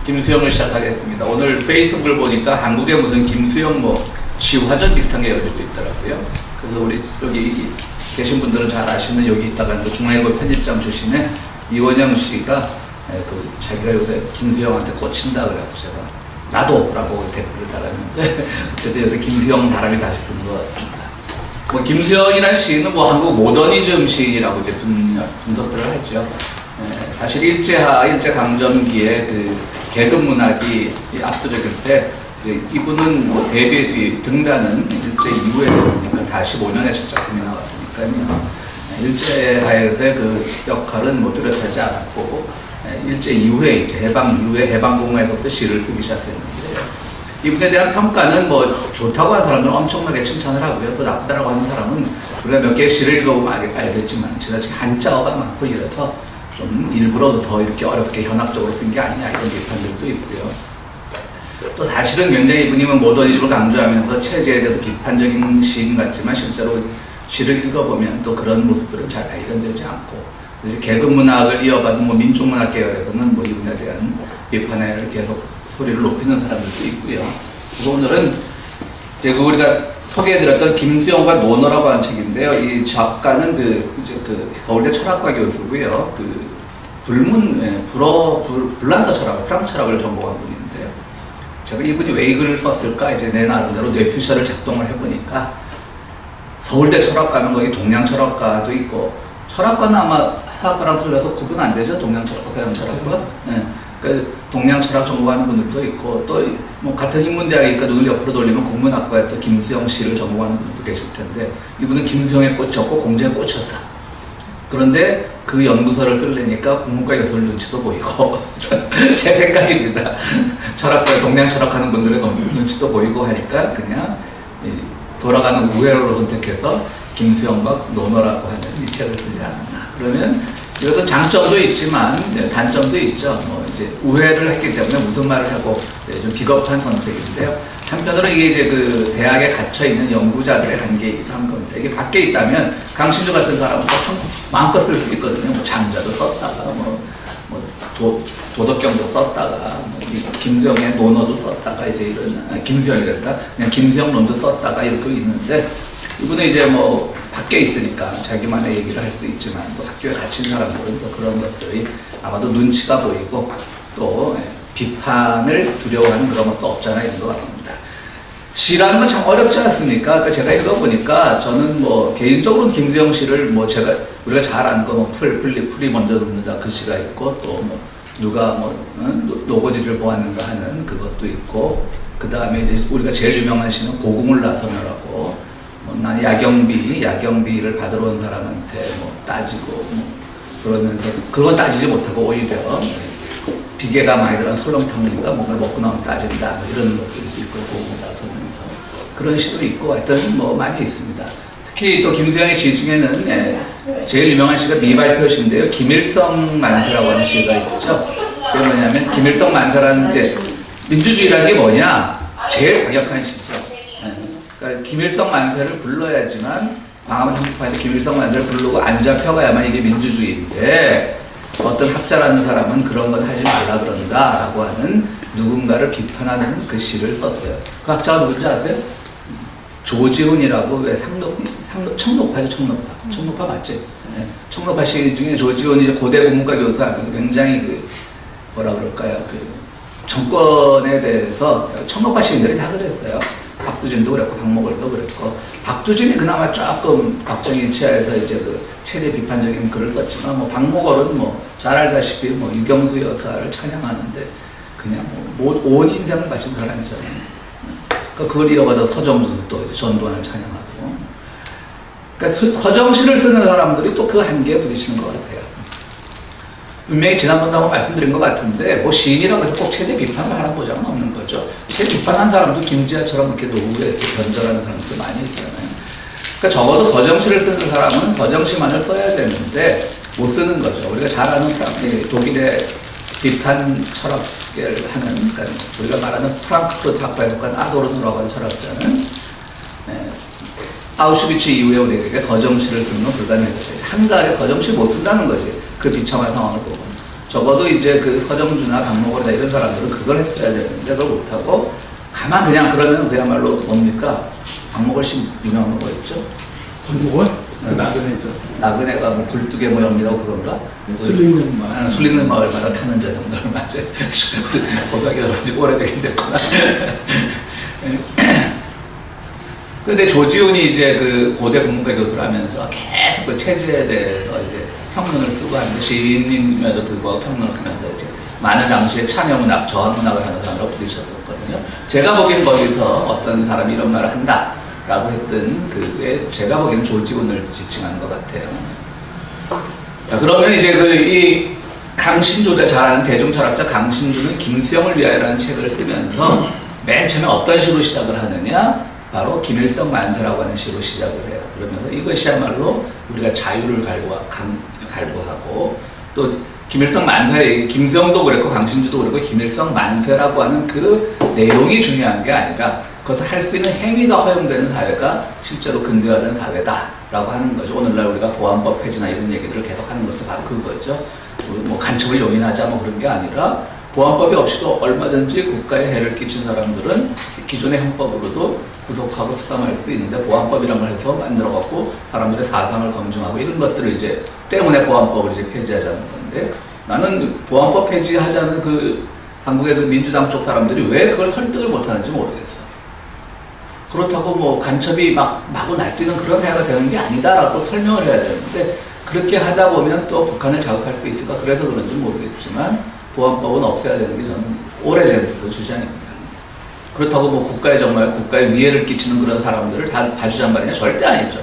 김수영을 시작하겠습니다. 오늘 페이스북을 보니까 한국에 무슨 김수영 시화전 비슷한 게 열리고 있더라고요. 그래서 우리 여기 계신 분들은 잘 아시는 여기 있다가 중앙일보 편집장 출신의 이원영 씨가 자기가 요새 김수영한테 꽂힌다 그래갖고 제가 나도라고 댓글을 달았는데 어쨌든 요새 김수영 바람이 다시 부는 것 같습니다. 김수영이라는 시인은 한국 모더니즘 시인이라고 이제 분석들을 하죠. 사실 일제강점기에 계급 문학이 압도적일 때 이분은 데뷔 뒤 등단은 일제 이후에 됐으니까 45년에 첫 작품이 나왔으니까요. 일제하에서의 그 역할은 뚜렷하지 않았고 일제 이후에 이제 해방 이후에 해방공화에서부터 시를 쓰기 시작했는데 이분에 대한 평가는 좋다고 하는 사람들은 엄청나게 칭찬을 하고요. 또 나쁘다고 하는 사람은 우리가 몇 개의 시를 읽어보면 알겠지만 지나치게 한자어가 많고 이래서 좀 일부러 더 이렇게 어렵게 현학적으로 쓴 게 아니냐 이런 비판들도 있고요. 또 사실은 굉장히 이분이 모더니즘을 강조하면서 체제에 대해서 비판적인 시인 같지만 실제로 시를 읽어보면 또 그런 모습들은 잘 발견되지 않고 계급 문학을 이어받은 민중문학 계열에서는 이분에 대한 비판을 계속 소리를 높이는 사람들도 있고요. 그래서 오늘은 우리가 소개해드렸던 김수영과 논어라고 하는 책인데요. 이 작가는 서울대 철학과 교수고요. 불란서 철학, 프랑스 철학을 전공한 분인데요. 제가 이분이 왜 이 글을 썼을까 이제 내 나름대로 뇌피셜을 작동을 해보니까 서울대 철학과면 거기 동양 철학과도 있고 철학과는 아마 사학과랑 틀려서 구분 안 되죠. 동양 철학과, 서양 철학과. 동양 철학 전공하는 분들도 있고 또 같은 인문대학이니까 눈을 옆으로 돌리면 국문학과에 또 김수영 시를 전공하는 분들도 계실 텐데 이분은 김수영에 꽂혔고 공제에 꽂혔다. 그런데 그 연구서를 쓰려니까 국문과 교수들 눈치도 보이고 제 생각입니다. 철학과 동양 철학하는 분들의 눈치도 보이고 하니까 그냥 돌아가는 우회로를 선택해서 김수영과 논어라고 하는 이 책을 쓰지 않았나. 그러면 이것은 장점도 있지만 단점도 있죠. 이제 우회를 했기 때문에 무슨 말을 하고 좀 비겁한 선택인데요. 한편으로 이게 이제 대학에 갇혀 있는 연구자들의 한계이기도 한 겁니다. 이게 밖에 있다면 강신주 같은 사람은 마음껏 쓸 수 있거든요. 장자도 썼다가 도덕경도 썼다가 김수영의 논어도 썼다가 이제 이런 김수영이랄까 그냥 김수영론도 썼다가 이렇게 있는데 이분은 이제 밖에 있으니까 자기만의 얘기를 할 수 있지만 또 학교에 갇힌 사람들은 또 그런 것들이 아마도 눈치가 보이고 또 비판을 두려워하는 그런 것도 없잖아 있는 것 같습니다. 시라는 건 참 어렵지 않습니까? 그러니까 제가 읽어보니까 저는 개인적으로는 김수영 시를 우리가 잘 아는 거 풀이 먼저 눕는다 그 시가 있고 또 누가 노고지를 보았는가 하는 그것도 있고 그 다음에 이제 우리가 제일 유명한 시는 고궁을 나서며라고 난 야경비를 받으러 온 사람한테 따지고 그러면서 그건 따지지 못하고 오히려 비계가 많이 들어간 설렁탕인가 뭔가를 먹고 나면서 따진다 이런 것들도 있고 고궁을 나서면서 그런 시도 있고 하여튼 많이 있습니다. 특히 또 김수영의 시 중에는 제일 유명한 시가 미발표시인데요. 김일성 만세라고 하는 시가 있죠. 그게 뭐냐면 김일성 만세라는 이제 민주주의라는 게 뭐냐 제일 강력한 시죠. 그러니까 김일성 만세를 불러야지만 광화문 한복판에서 김일성 만세를 부르고 안 잡혀가야만 이게 민주주의인데 어떤 학자라는 사람은 그런 건 하지 말라 그런다 라고 하는 누군가를 비판하는 그 시를 썼어요. 그 학자가 누군지 아세요? 조지훈이라고 왜 청록파죠. 청록파 맞지? 네. 청록파 시 중에 조지훈이 고대 국문과 교수하면서 굉장히 정권에 대해서 청록파 시인들이 다 그랬어요. 박두진도 그랬고 박목월도 그랬고 박두진이 그나마 조금 박정희 치하에서 이제 체제 비판적인 글을 썼지만 박목월은 잘 알다시피 유경수 여사를 찬양하는데 그냥 온 인생을 바친 사람이잖아요. 그걸 이어받아 서정수도 또 전두환을 찬양하고 그러니까 서정시를 쓰는 사람들이 또 그 한계에 부딪히는 것 같아요. 분명히 지난번도 한번 말씀드린 것 같은데 시인이라고 해서 꼭 체제 비판을 하는 보장은 없는 거죠. 체제 비판한 사람도 김지아처럼 이렇게 노후에 이렇게 변절하는 사람들 많이 있잖아요. 그러니까 적어도 서정시를 쓰는 사람은 서정시만을 써야 되는데 못 쓰는 거죠. 우리가 잘 아는 독일의 비판 철학계를 하는 그러니까 우리가 말하는 프랑크푸르트 학파에 속한 아도르노라고 하는 철학자는 아우슈비츠 이후에 우리에게 서정시를 쓰는 건 불가능해졌어요. 한가하게 서정시 못 쓴다는 거지. 그 비참한 상황을 보고. 적어도 이제 그 서정주나 박목월이나 이런 사람들은 그걸 했어야 되는데 그걸 못하고 가만 그냥 그러면 그야말로 뭡니까? 박목월 씨 유명한 거 있죠? 박목월? 그 나그네죠. 나그네가 뭐 굴뚝에 뭐 연미라고 그건가? 술리는 마을. 술리는 마을마다 타는 자전거를 맞아요. 고등학교 여러분이 오래되긴 됐구나. 근데 조지훈이 이제 그 고대 국문과 교수를 하면서 계속 그 체제에 대해서 이제 평론을 쓰고 하는데 시인임에도 불구하고 평론을 쓰면서 이제 많은 당시에 참여문학, 저항문학을 하는 사람으로 부딪혔었거든요. 제가 보기엔 거기서 어떤 사람이 이런 말을 한다라고 했던 그게 제가 보기엔 조지훈을 지칭하는 것 같아요. 자, 그러면 이제 이 강신주가 잘 아는 대중철학자 강신주는 김수영을 위하여라는 책을 쓰면서 맨 처음에 어떤 시로 시작을 하느냐? 바로 김일성 만세라고 하는 시로 시작을 해요. 그러면서 이것이야말로 우리가 자유를 갈구하고 또 김일성 만세, 김수영도 그랬고 강신주도 그랬고 김일성 만세라고 하는 그 내용이 중요한 게 아니라 그것을 할 수 있는 행위가 허용되는 사회가 실제로 근대화된 사회다라고 하는 거죠. 오늘날 우리가 보안법 폐지나 이런 얘기들을 계속 하는 것도 바로 그거죠. 뭐 간첩을 용인하자 뭐 그런 게 아니라 보안법이 없이도 얼마든지 국가에 해를 끼친 사람들은 기존의 형법으로도 구속하고 수감할 수 있는데 보안법이란 걸 해서 만들어갖고 사람들의 사상을 검증하고 이런 것들을 이제 때문에 보안법을 이제 폐지하자는 건데 나는 보안법 폐지하자는 그 한국의 그 민주당 쪽 사람들이 왜 그걸 설득을 못하는지 모르겠어. 그렇다고 뭐 간첩이 마구 날뛰는 그런 사회가 되는 게 아니다라고 설명을 해야 되는데 그렇게 하다 보면 또 북한을 자극할 수 있을까 그래서 그런지 모르겠지만 보안법은 없애야 되는 게 저는 오래전부터 주장입니다. 그렇다고 뭐 국가에 정말 국가에 위해를 끼치는 그런 사람들을 다 봐주잔 말이냐? 절대 아니죠.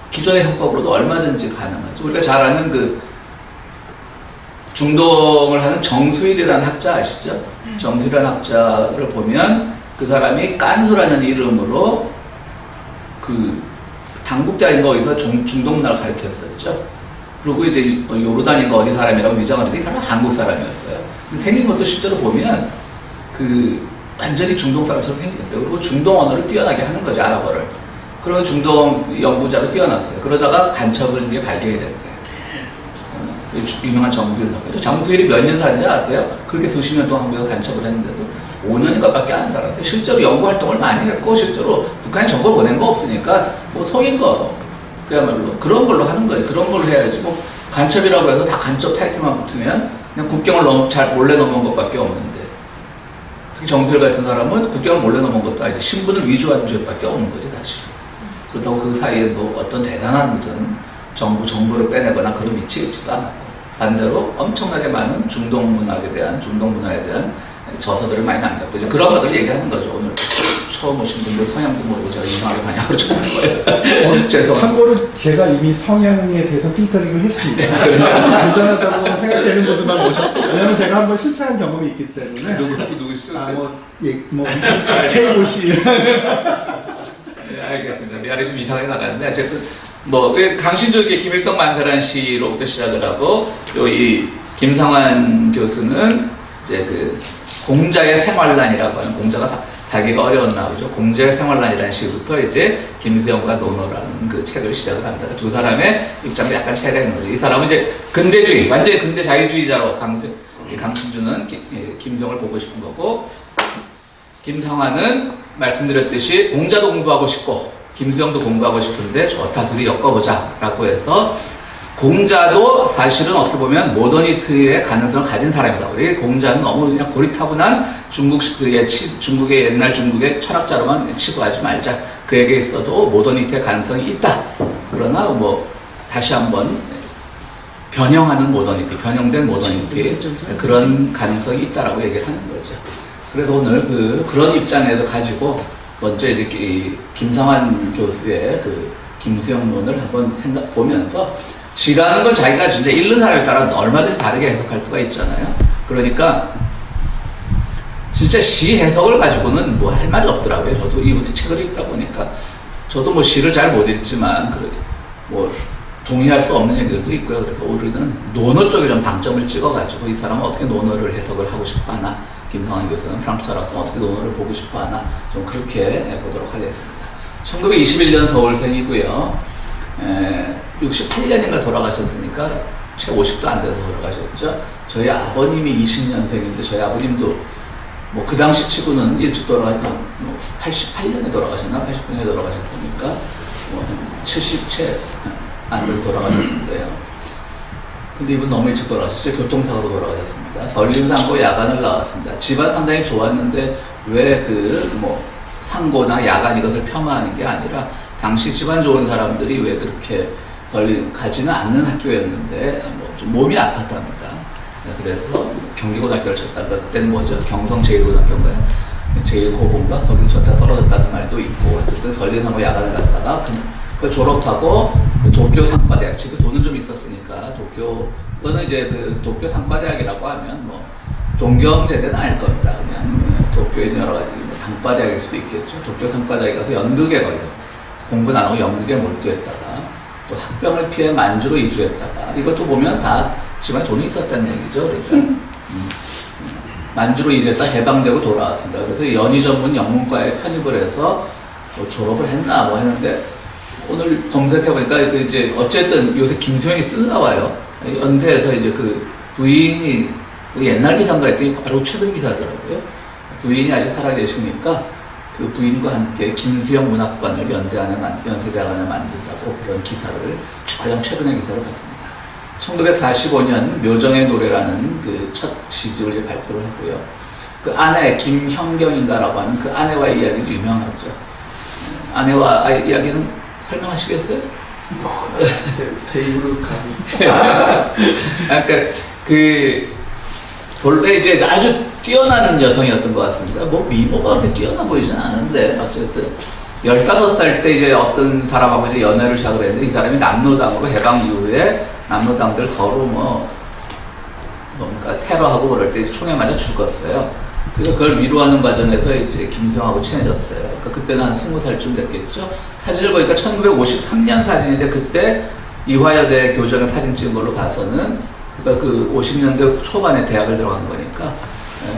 기존의 형법으로도 얼마든지 가능하죠. 우리가 잘 아는 그 중동을 하는 정수일이라는 학자 아시죠? 정수일이라는 학자를 보면 그 사람이 깐수라는 이름으로 그 당국자인가 어디서 중동 문화를 가르쳤었죠. 그리고 이제 요르단인가 어디 사람이라고 위장을 했는데 이 사람은 한국 사람이었어요. 생긴 것도 실제로 보면 그 완전히 중동 사람처럼 생겼어요. 그리고 중동 언어를 뛰어나게 하는 거죠, 아랍어를. 그러면 중동 연구자로 뛰어났어요. 그러다가 간첩을 이게 발견이 된 거예요. 유명한 정수일 사건이죠. 정수일이 몇 년 산지 아세요? 그렇게 수십 년 동안 한국에서 간첩을 했는데도 5년인가 밖에 안 살았어요. 실제로 연구 활동을 많이 했고, 실제로 북한이 정보를 보낸 거 없으니까, 뭐 속인 거, 그야말로 그런 걸로 하는 거예요. 그런 걸로 해야지. 뭐 간첩이라고 해서 다 간첩 타이틀만 붙으면 그냥 국경을 잘 몰래 넘은 것밖에 없는데. 특히 정수일 같은 사람은 국경을 몰래 넘은 것도 아니지 신분을 위조한 죄밖에 없는 거지 사실. 그렇다고 그 사이에 뭐 어떤 대단한 무슨 정보를 빼내거나 그런 위치에 있지도 않았고 반대로 엄청나게 많은 중동 문화에 대한 저서들을 많이 남겼고 이제 그런 것들을 얘기하는 거죠. 오늘 처음 오신 분들 성향도 모르고 제가 이상하게 방향으로 쫓는 거예요. 죄송합니다. 참고로 제가 이미 성향에 대해서 필터링을 했습니다. 안전하다고 생각되는 분들만 오셨고 왜냐면 제가 한번 실패한 경험이 있기 때문에 누구시죠? 케이고 씨. 네, 알겠습니다. 미안해 좀 이상하게 나갔는데 어쨌든 뭐 강신주의 김일성 만세라는 시로부터 시작을 하고 또 이 김상환 교수는 이제 그 공자의 생활란이라고 하는 공자가 살기가 어려운 나오죠. 공자의 생활란이라는 시부터 이제 김수영과 논어라는 그 책을 시작을 합니다. 두 사람의 입장이 약간 차이가 있는 거죠. 이 사람은 이제 근대주의, 완전히 근대 자유주의자로 강신주는 김수영을 보고 싶은 거고 김상환은 말씀드렸듯이 공자도 공부하고 싶고 김수영도 공부하고 싶은데 좋다 둘이 엮어보자 라고 해서 공자도 사실은 어떻게 보면 모더니티의 가능성을 가진 사람이라고 그래요. 공자는 너무 그냥 고리타분한 중국의 옛날 중국의 철학자로만 치부하지 말자. 그에게 있어도 모더니티의 가능성이 있다. 그러나 뭐 다시 한번 변형하는 모더니티, 변형된 모더니티 그런 가능성이 있다라고 얘기를 하는 거죠. 그래서 오늘 그런 입장에서 가지고 먼저 이제 김상환 교수의 그 김수영론을 한번 보면서 시라는 건 자기가 진짜 읽는 사람에 따라 얼마든지 다르게 해석할 수가 있잖아요. 그러니까 진짜 시 해석을 가지고는 뭐 할 말이 없더라고요. 저도 이분의 책을 읽다 보니까 저도 뭐 시를 잘 못 읽지만 뭐 동의할 수 없는 얘기들도 있고요. 그래서 우리는 논어 쪽에 좀 방점을 찍어가지고 이 사람은 어떻게 논어를 해석을 하고 싶어 하나, 김상환 교수는 프랑스 철학자 어떻게 논어를 보고 싶어 하나 좀 그렇게 보도록 하겠습니다. 1921년 서울생이고요. 68년인가 돌아가셨으니까 채 50도 안 돼서 돌아가셨죠. 저희 아버님이 20년생인데 저희 아버님도 뭐 그 당시 치고는 일찍 돌아가니까 뭐 88년에 돌아가셨나 89년에 돌아가셨으니까 뭐 70채 안 돼서 돌아가셨는데요. 근데 이분 너무 일찍 돌아가셨죠. 교통사고로 돌아가셨습니다. 설림상고 야간을 나왔습니다. 집안 상당히 좋았는데 왜 그 뭐 상고나 야간 이것을 폄하하는 게 아니라 당시 집안 좋은 사람들이 왜 그렇게 가지는 않는 학교였는데 뭐 좀 몸이 아팠답니다. 그래서 경기고등학교를 쳤다가 그때는 뭐죠? 경성 제1고등학교인가요? 제1고고인가? 거기를 쳤다가 떨어졌다는 말도 있고 어쨌든 설림상고 야간을 갔다가 그 졸업하고 도쿄 상과대학 지금 돈은 좀 있었으니까 도쿄는 이제 그 도쿄 상과대학이라고 하면 뭐 동경제대는 아닐 겁니다. 그냥 도쿄에 있는 여러 가지 뭐 단과대학일 수도 있겠죠. 도쿄 상과대학에 가서 연극에 거기서 공부는 안 하고 연극에 몰두했다가 또 학병을 피해 만주로 이주했다가 이것도 보면 다 집안에 돈이 있었다는 얘기죠. 그러니까 만주로 이주했다 해방되고 돌아왔습니다. 그래서 연희 전문 영문과에 편입을 해서 뭐 졸업을 했나 뭐 했는데 오늘 검색해보니까 그 이제 어쨌든 요새 김수영이 뜨나와요. 연대에서 이제 그 부인이 옛날 기사인가 했더니 바로 최근 기사더라고요. 부인이 아직 살아계시니까 그 부인과 함께 김수영 문학관을 연세대 안에 만든다고 그런 기사를 가장 최근의 기사를 봤습니다. 1945년 묘정의 노래라는 그 첫 시집을 발표를 했고요. 그 아내 김현경인가라고 하는 그 아내와의 이야기도 유명하죠. 아내와 이야기는 설명하시겠어요? 제 입으로 가고. 그러니까 그 본래 이제 아주 뛰어나는 여성이었던 것 같습니다. 뭐 미모가 그렇게 뛰어나 보이진 않은데 어쨌든 15살 때 이제 어떤 사람하고 이제 연애를 시작을 했는데 이 사람이 남로당으로 해방 이후에 남로당들 서로 뭔가 테러하고 그럴 때 총에 맞아 죽었어요. 그래서 그걸 위로하는 과정에서 이제 김수영하고 친해졌어요. 그러니까 그때는 한 20살쯤 됐겠죠. 사진을 보니까 1953년 사진인데 그때 이화여대 교정의 사진 찍은 걸로 봐서는 그러니까 그 50년대 초반에 대학을 들어간 거니까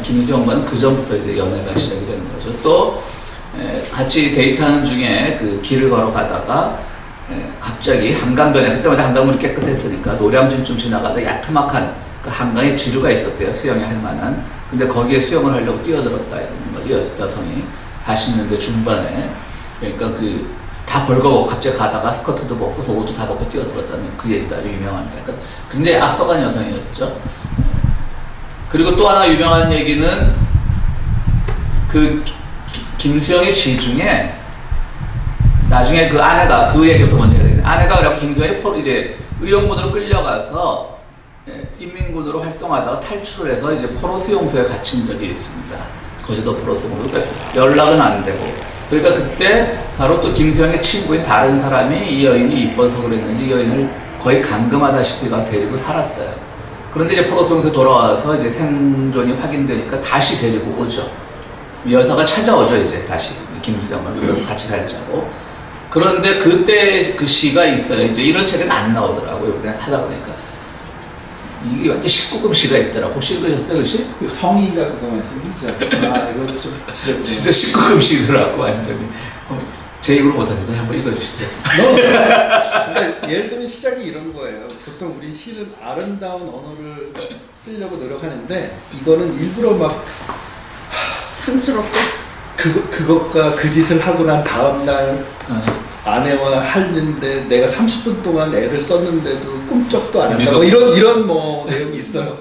김수영과는 그 전부터 이제 연애가 시작이 되는 거죠. 또 같이 데이트하는 중에 그 길을 걸어가다가 갑자기 한강변에 그때마다 한강물이 깨끗했으니까 노량진쯤 지나가다 야트막한 그 한강에 지류가 있었대요. 수영이 할 만한. 근데 거기에 수영을 하려고 뛰어들었다 이런 거죠. 여성이 40년대 중반에. 그러니까 그 다 벌거벗고 갑자기 가다가 스커트도 벗고 속옷도 다 벗고 뛰어들었다는 그 얘기도 아주 유명합니다. 그러니까 굉장히 앞서간 여성이었죠. 그리고 또 하나 유명한 얘기는 그 김수영의 지중에 나중에 그 아내가 그 얘기부터 먼저 해야 되겠네. 아내가 그래서 김수영이 이제 의용군으로 끌려가서 인민군으로 활동하다가 탈출을 해서 이제 포로 수용소에 갇힌 적이 있습니다. 거제도 포로 수용소. 그러니까 연락은 안 되고. 그러니까 그때 바로 또 김수영의 친구인 다른 사람이 이 여인이 이뻐서 그랬는지 이 여인을 거의 감금하다시피 가서 데리고 살았어요. 그런데 이제 포로 수용소에 돌아와서 이제 생존이 확인되니까 다시 데리고 오죠. 여자가 찾아오죠, 이제 다시. 김수영을 같이 살자고. 그런데 그때 그 시가 있어요. 이제 이런 책은 안 나오더라고요. 그냥 하다 보니까. 이게 완전 19금 시가 있더라고. 혹시 읽으셨어요, 그 시? 성의가 그거 말씀이시죠? 아, 이거 좀 지적돼요. 진짜 19금 시더라고, 완전히. 제 입으로 못하니까 한번 읽어주시죠. 그러니까 예를 들면 시작이 이런 거예요. 보통 우리 시는 아름다운 언어를 쓰려고 노력하는데 이거는 일부러 막 상스럽게 그것과 그 짓을 하고 난 다음날 아내와 하는데 내가 30분 동안 애를 썼는데도 꿈쩍도 안 한다. 뭐 이런 뭐 내용이 있어요.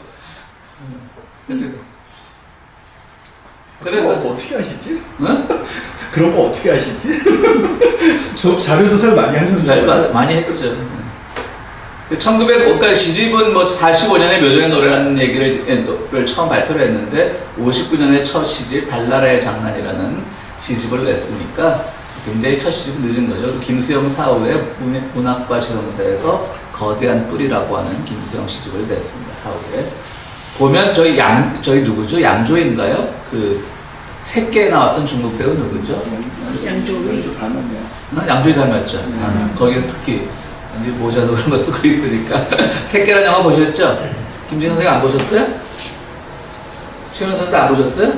그래서 뭐 어떻게 아시지? 응? 그런 거 어떻게 아시지? 저 자료조사를 많이 하셨는데. 많이 했죠. 1900, 시집은 뭐 45년에 묘정의 노래라는 얘기를 처음 발표를 했는데 59년에 첫 시집 달나라의 장난이라는 시집을 냈으니까 굉장히 첫 시집은 늦은 거죠. 김수영 사후에 문학과 실험대에서 거대한 뿌리라고 하는 김수영 시집을 냈습니다. 사후에 보면 저희 누구죠? 양조인가요? 그 새끼에 나왔던 중국 배우 누구죠? 양조위. 양조위 닮았죠. 거기는 특히 이제 모자도 그런 거 쓰고 있으니까. 새끼라는 영화 보셨죠? 김진영 선생님 안 보셨어요? 최현 선생님도 안 보셨어요?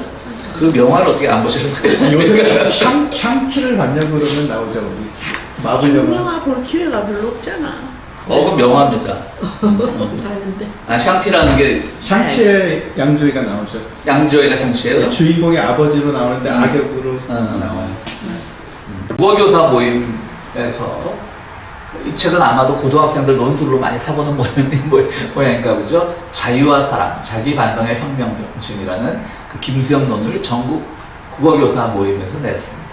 그 영화를 어떻게 안 보셨어요? 요새 샹치를 봤냐고 그러면 나오죠. 우리 마블 영화. 영화 볼 기회가 별로 없잖아. 그럼 명화입니다. 아는데. 아, 샹티라는 게 샹치의 양조위가 나오죠. 양조위가 샹티예요? 주인공의 아버지로 나오는데 악역으로 나와요. 국어교사 모임에서 이 책은 아마도 고등학생들 논술로 많이 사보는 모양인가 보죠. 자유와 사랑, 자기 반성의 혁명 정신이라는 그 김수영 논을 전국 국어교사 모임에서 냈습니다.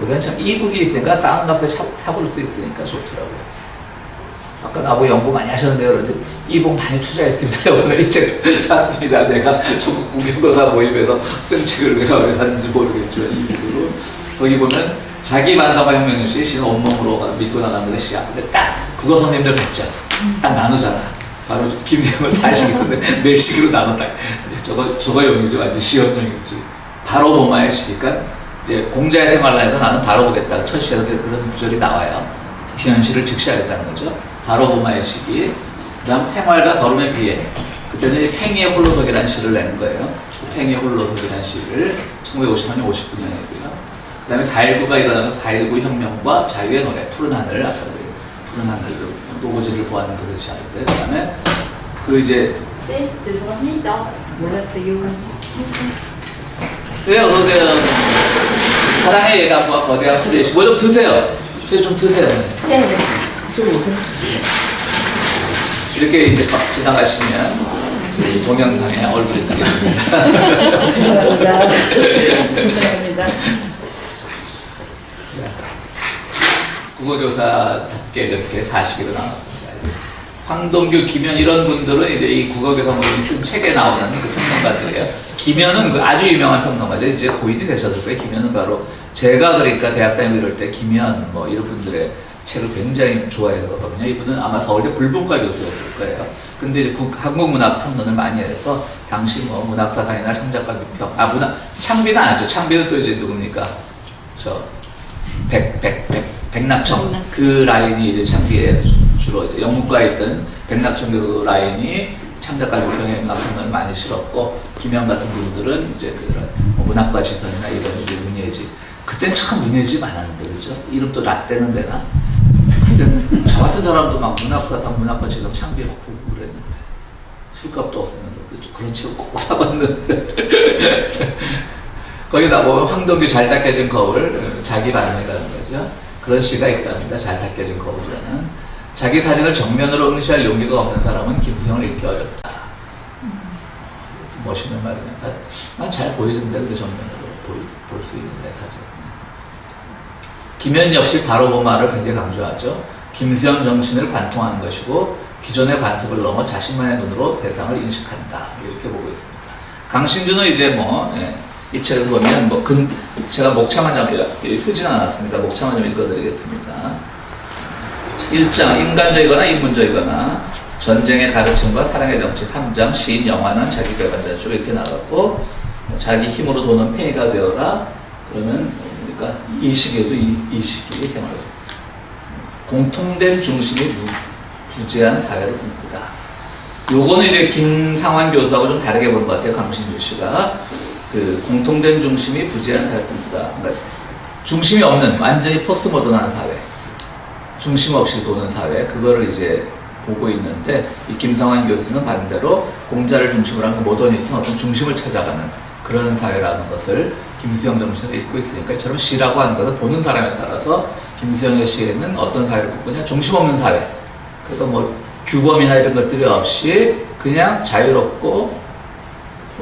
이건 참 이북이 있으니까 싸는 값에 사볼 수 있으니까 좋더라고요. 아까 나보고 연구 많이 하셨는데요. 그런데 이북 많이 투자했습니다. 오늘 이 책 샀습니다. 내가 전국 국어교사 모임에서 쓴 책을 내가 왜 샀는지 모르겠지만 이북으로 거기 보면 자기 반성과 혁명정신 시는 온몸으로 믿고 나가는 것이야. 근데 딱 국어 선생님들 봤죠. 딱 나누잖아. 바로 김수영을 4식인데 4식으로 나눴다. 저거 용이지 완전 시험용이지. 바로 보마의 시니까 이제 공자의 생활란에서 나는 바로 보겠다. 첫 시에서 그런 구절이 나와요. 현실을 직시하겠다는 거죠. 바로 보마의 시기. 그 다음 생활과 서름의 비행. 그때는 팽이의 홀로석이라는 시를 낸 거예요. 팽이의 홀로석이라는 시를 1950년 59년이고요. 그 다음에 4.19가 일어나면 4.19 혁명과 자유의 노래, 푸른 하늘, 아까 푸른 하늘로 노고지를 보았는 그릇이 하는데, 그 다음에 그 이제 네, 죄송합니다. 몰랐어요. 네, 어서오세요. 사랑의 예감과 거대한 프레시. 뭐 좀 드세요. 좀 드세요. 네. 좀 오세요. 이렇게 이제 막 지나가시면 이 동영상에 얼굴이 뜨겠습니다. 감사합니다. 감사합니다. 국어교사답게 이렇게 4식으로 나왔습니다. 황동규, 김현 이런 분들은 이제 이 국어교사 모임이 쓴 책에 나오는 그 평론가들이에요. 김현은 그 아주 유명한 평론가죠. 이제 고인이 되셨을 거예요. 김현은 바로 제가 그러니까 대학 다니고 이럴 때 김현 뭐 이런 분들의 책을 굉장히 좋아했거든요. 이분은 아마 서울대 불문과 교수였을 거예요. 근데 이제 한국문학 평론을 많이 해서 당시 뭐 문학사상이나 창작가 비평, 창비는 아니죠. 창비는 또 이제 누굽니까? 백낙청. 그 라인이 이제 창비에 주로 이제 영문과에 있던 백낙청 그 라인이 창작가 비평의 문학평론을 많이 실었고, 김현 같은 분들은 이제 그런 문학과 시선이나 이런 이제 문예지. 그땐 참 문예지 많았는데, 그죠? 이름도 라떼는 데나. 근데 저 같은 사람도 막 문학사상, 문학과 지성 창비 막 보고 그랬는데, 술값도 없으면서 그런 책을 꼭 사봤는데. 거기다 뭐 황동규 잘 닦여진 거울, 자기 반응이라는 거죠. 그런 시가 있답니다. 잘 닦여진 거울이라는. 자기 사진을 정면으로 응시할 용기가 없는 사람은 김수영을 읽기 어렵다. 멋있는 말이네. 난 잘 보여준다. 그래 정면으로 볼 수 있는 내 사진. 김현 역시 바로 보마를 굉장히 강조하죠. 김수영 정신을 관통하는 것이고 기존의 관습을 넘어 자신만의 눈으로 세상을 인식한다. 이렇게 보고 있습니다. 강신주는 이제 이 책을 보면 제가 목차만 좀 쓰진 않았습니다. 목차만 좀 읽어드리겠습니다. 1장 인간적이거나 인문적이거나 전쟁의 가르침과 사랑의 정치 3장 시인 영화는 자기 배반자 쭉 이렇게 나갔고, 자기 힘으로 도는 팽이가 되어라. 그러면 그러니까 이 시기에도 이 시기의 생활 공통된 중심이 부재한 사회를 꿈꾸다. 요거는 이제 김상환 교수하고 좀 다르게 본 것 같아요. 강신주 씨가 그 공통된 중심이 부재한 사회를 꿈꾸다. 그러니까 중심이 없는 완전히 포스트 모던한 사회, 중심 없이 도는 사회, 그거를 이제 보고 있는데, 이 김상환 교수는 반대로 공자를 중심으로 한 모더니티는 어떤 중심을 찾아가는 그런 사회라는 것을 김수영 정신을 읽고 있으니까, 이처럼 시라고 하는 것은 보는 사람에 따라서 김수영의 시에는 어떤 사회를 꿈꾸냐, 중심 없는 사회. 그래서 뭐 규범이나 이런 것들이 없이 그냥 자유롭고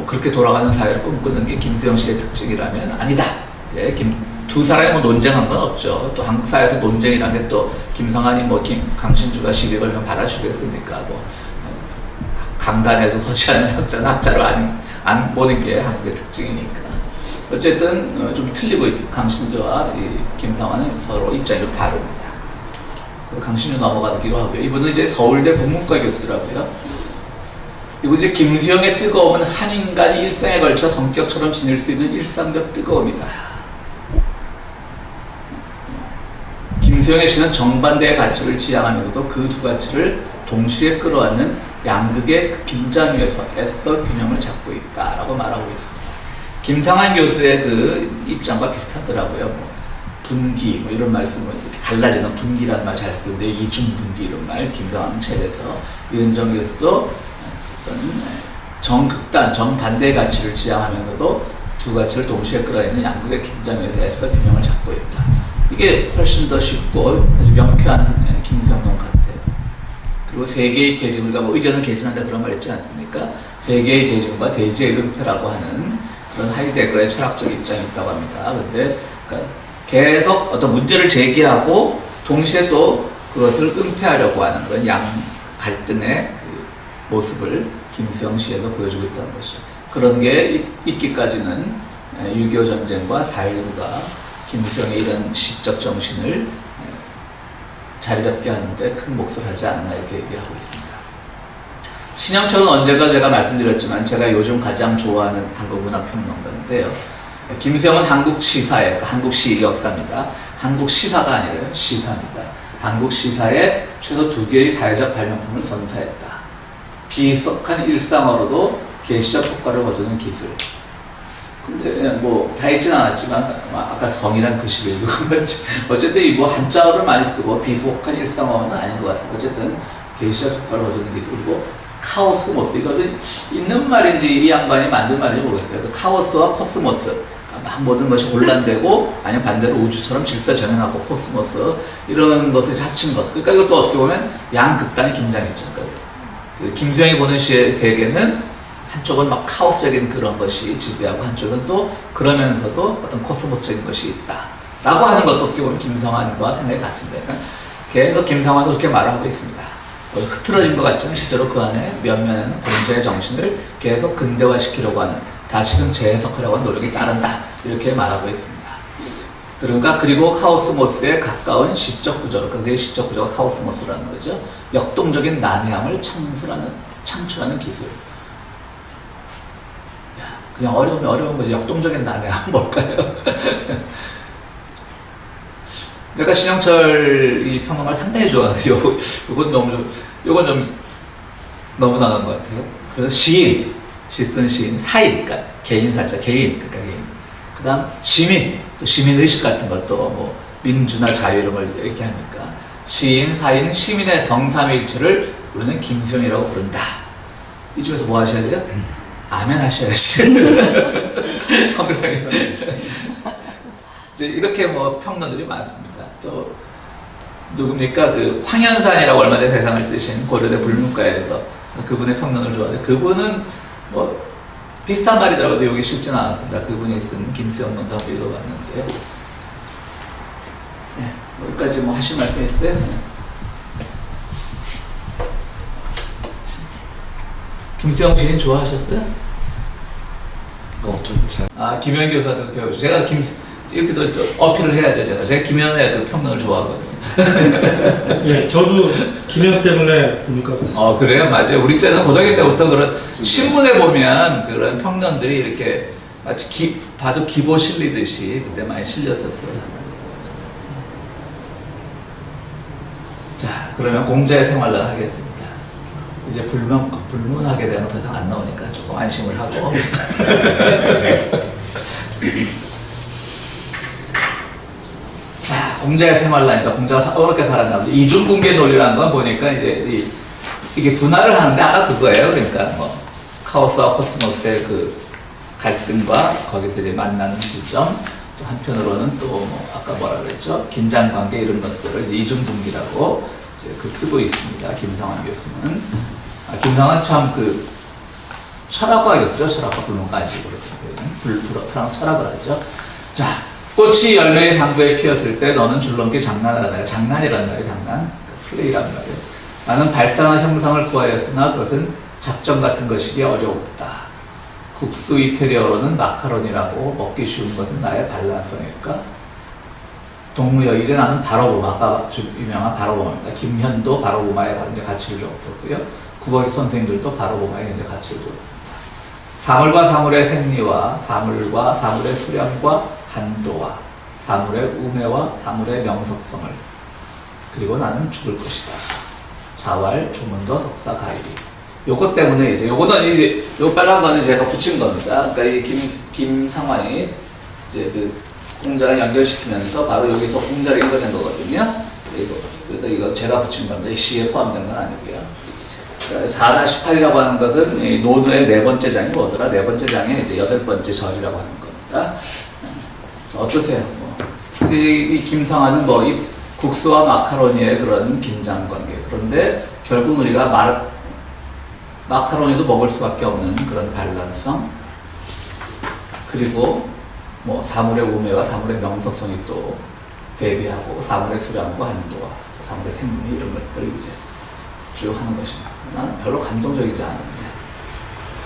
그렇게 돌아가는 사회를 꿈꾸는 게 김수영 씨의 특징이라면 아니다. 이제 두 사람이 논쟁한 건 없죠. 또 한국 사회에서 논쟁이라는 게 또 김상환이 강신주가 시비 걸면 받아주겠습니까? 강단에도 서지 않는 학자를 안 보는 게 한국의 특징이니까. 어쨌든 좀 틀리고 있어요. 강신주와 이 김상환은 서로 입장이 좀 다릅니다. 강신주 넘어가기로 하고요. 이분은 이제 서울대 국문과 교수더라고요. 이분 이제 김수영의 뜨거움은 한 인간이 일생에 걸쳐 성격처럼 지닐 수 있는 일상적 뜨거움이다. 김수영의 시는 정반대의 가치를 지향하면서도 그 두 가치를 동시에 끌어안는 양극의 긴장 위에서 애써 균형을 잡고 있다라고 말하고 있습니다. 김상환 교수의 그 입장과 비슷하더라고요. 분기 뭐 이런 말씀을 이렇게 갈라지는 분기라는 말 잘 쓰는데 이중분기 이런 말 김상황 책에서 이은정 교수도 어떤 정극단 정반대의 가치를 지향하면서도 두 가치를 동시에 끌어내는 양국의 긴장에서 애써 균형을 잡고 있다. 이게 훨씬 더 쉽고 아주 명쾌한 김성동 같아요. 그리고 세계의 계진, 우리가 뭐 의견을 개진한다 그런 말 있지 않습니까? 세계의 계진과 대지의 은폐라고 하는 그런 하이데거의 철학적 입장이 있다고 합니다. 근데 그러니까 계속 어떤 문제를 제기하고 동시에 또 그것을 은폐하려고 하는 그런 양 갈등의 그 모습을 김수영 시에서 보여주고 있다는 것이죠. 그런 게 있기까지는 6.25 전쟁과 4.19가 김수영의 이런 시적 정신을 자리 잡게 하는데 큰 몫을 하지 않았나 이렇게 얘기하고 있습니다. 신영철은 언제가 제가 말씀드렸지만 제가 요즘 가장 좋아하는 한국 문학 평론가인데요. 김수영은 한국 시사의, 그러니까 한국 시 역사입니다. 한국 시사가 아니라 시사입니다. 한국 시사에 최소 2개의 사회적 발명품을 선사했다. 비석한 일상어로도 계시적 효과를 거두는 기술. 근데 뭐 다 읽진 않았지만 아까 성이란 글씨를 읽으면 어쨌든 이 뭐 한자어를 많이 쓰고 비속한 일상어는 아닌 것 같아요. 어쨌든 계시적 효과를 거두는 기술이고 카오스모스 이거는 있는 말인지 이 양반이 만든 말인지 모르겠어요. 그 카오스와 코스모스 막 모든 것이 혼란되고 아니면 반대로 우주처럼 질서정연하고 코스모스 이런 것을 합친 것. 그러니까 이것도 어떻게 보면 양극단의 긴장이죠. 그러니까 그 김수영이 보는 시의 세계는 한쪽은 막 카오스적인 그런 것이 지배하고 한쪽은 또 그러면서도 어떤 코스모스적인 것이 있다 라고 하는 것도 어떻게 보면 김성환과 생각이 같습니다. 그러니까 계속 김성환도 그렇게 말하고 있습니다. 흐트러진 것 같지만 실제로 그 안에 면면에는 공자의 정신을 계속 근대화시키려고 하는 다시금 재해석하려고 하는 노력이 따른다 이렇게 말하고 있습니다. 그러니까 그리고 카오스모스에 가까운 시적 구조, 그게 시적 구조가 카오스모스라는 거죠. 역동적인 난해함을 창출하는 기술. 그냥 어려운 거지. 역동적인 난해함 뭘까요? 내가 신영철 이 평론가를 상당히 좋아해요. 요건 좀 너무 나간 것 같아요. 그래서 시인, 시 쓴 시인, 사인, 그러니까 개인 사자, 그러니까 개인. 그 다음 시민, 또 시민의식 같은 것도 뭐 민주나 자유 이런 걸 얘기하니까 시인, 사인, 시민의 성삼일체를 우리는 김수영이라고 부른다. 이 중에서 뭐 하셔야 돼요? 아멘 하셔야지. 성상에서. 이제 이렇게 뭐 평론들이 많습니다. 또, 누굽니까? 그 황현산이라고 얼마 전에 대상을 뜨신 고려대 불문과에서 그분의 평론을 좋아하는데 그분은 뭐 비슷한 말이더라고요. 여기 실지는 않았습니다. 그분이 쓴 김수영 논도 한번 읽어봤는데요. 네, 여기까지 뭐 하실 말씀 있어요? 네. 김수영 시인 좋아하셨어요? 좀 잘. 아, 김현 교수한테도 배우죠. 제가 이렇게도 어필을 해야죠. 제가 김현의 그 평론을 좋아하거든요. 네, 저도 김현 때문에 문과 갔어요. 그래요? 맞아요. 우리 때는 고등학교 때부터 그런 신문에 보면 그런 평론들이 이렇게 마치 봐도 기보 실리듯이 그때 많이 실렸었어요. 자, 그러면 공자의 생활론 하겠습니다. 이제 불문하게 되면 더 이상 안 나오니까 조금 안심을 하고. 자, 공자의 생활론이다. 공자가 어렵게 살았나 보죠. 이중분계 논리라는 건 보니까 이제 이게 분할을 하는데 아까 그거예요. 그러니까 뭐 카오스와 코스모스의 그 갈등과 거기서 이제 만나는 시점, 또 한편으로는 또 뭐 아까 뭐라 그랬죠? 긴장 관계 이런 것들을 이제 이중분기라고 이제 글 쓰고 있습니다. 김상환 교수는. 김상환 참 그 철학과 교수죠. 철학과 불문과 아니고 프랑스 철학을 하죠. 자, 꽃이 열매의 상부에 피었을 때 너는 줄넘기 장난을 하나요? 장난이란 말이에요. 장난. 플레이란 말이에요. 나는 발산한 형상을 구하였으나 그것은 작전 같은 것이기 어려웠다. 국수 이태리어로는 마카론이라고 먹기 쉬운 것은 나의 반란성일까? 동무여 이제 나는 바로보마, 아까 유명한 바로보마입니다. 김현도 바로보마에 가치를 줬고요. 국어 선생님들도 바로보마에 가치를 줬습니다. 사물과 사물의 생리와 사물과 사물의 수량과 한도와 사물의 우매와 사물의 명석성을 그리고 나는 죽을 것이다. 자왈 조문도 석사 가이리. 요것 때문에 이제 요거는 이제 요 빨간 거는 제가 붙인 겁니다. 그러니까 이 김상환이 이제 그 공자랑 연결시키면서 바로 여기서 공자를 읽어낸 거거든요. 그래서 이거 제가 붙인 건데 시에 포함된 건 아니고요. 4-8이라고 하는 것은 이 논어의 네 번째 장이 뭐더라? 네 번째 장에 이제 여덟 번째 절이라고 하는 겁니다. 어떠세요? 이 김성환은 뭐 이 국수와 마카로니의 그런 긴장 관계. 그런데 결국 우리가 마카로니도 먹을 수밖에 없는 그런 밸런성. 그리고 뭐 사물의 우매와 사물의 명석성이 또 대비하고 사물의 수량과 한도와 사물의 생미 이런 것들 이제 쭉 하는 것입니다. 나는 별로 감동적이지 않은데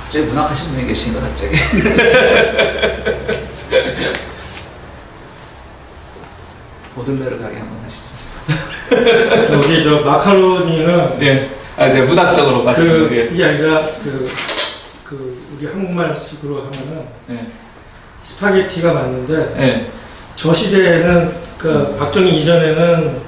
갑자기 문학하신 분이 계시니까 갑자기 보들레르 가게 한번 하시죠. 저기 저 마카로니는 네. 이제 문학적으로 가시는 게. 이게 아니라 우리 한국말식으로 하면은 네. 스파게티가 맞는데 네. 저 시대에는 박정희 이전에는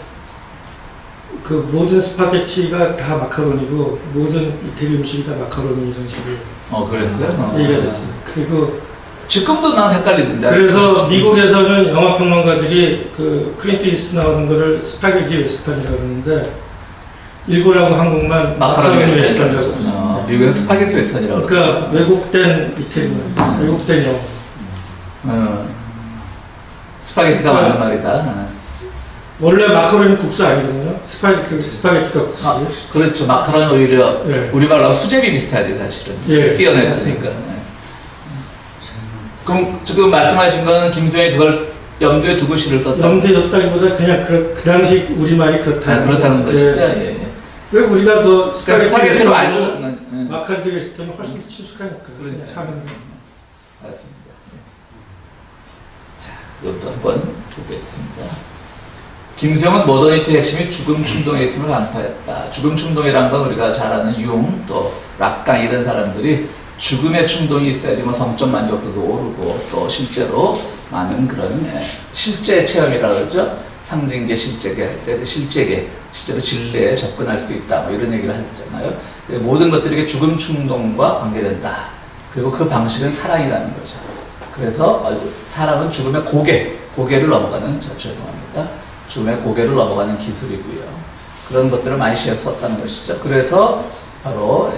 그 모든 스파게티가 다 마카로니고 모든 이태리 음식이 다 마카로니 이런 식으로 그랬어요? 얘기가 됐어요. 그리고 지금도 난 헷갈리는데. 그래서 미국에서는 영화 평론가들이 그 클린트 이스트 나오는 거를 스파게티 웨스턴이라고 그러는데 일본하고 한국만 마카로니 웨스턴이라고 그러죠. 미국에서 스파게티 웨스턴이라고 그러니까 왜곡된 이태리말, 왜곡된 영어. 스파게티가 맞는 말이다. 원래 마카로니 국수 아니거든요. 스파게티가 국수예요. 그렇죠. 마카로니 오히려 네. 우리말로 수제비 비슷하지 사실은. 예. 띄어내셨으니까. 네. 그럼 지금 말씀하신 거는 김수영이 그걸 염두에 두고 시를 썼다. 염두에 뒀다기보다 그냥 그 당시 우리말이 그렇다는 그렇다는 것이죠. 예. 왜 우리가 더 스파게티로 알고 마카로니 웨스턴이 훨씬 친숙하니까. 그냥 사는 거. 맞습니다. 자, 이것도 한번 보겠습니다. 김수영은 모더니티 핵심이 죽음 충동에 있음을 간파했다. 죽음 충동이란 건 우리가 잘 아는 융, 또 락강 이런 사람들이 죽음의 충동이 있어야지 뭐 성적 만족도도 오르고 또 실제로 많은 그런 실제 체험이라고 그러죠. 상징계, 실제계 할 때 그 실제계, 실제로 진리에 접근할 수 있다. 뭐 이런 얘기를 하잖아요. 모든 것들이 죽음 충동과 관계된다. 그리고 그 방식은 사랑이라는 거죠. 그래서 사랑은 죽음의 고개를 넘어가는, 죄송합니다. 죽음의 고개를 넘어가는 기술이고요. 그런 것들을 많이 시에 썼다는 것이죠. 그래서 바로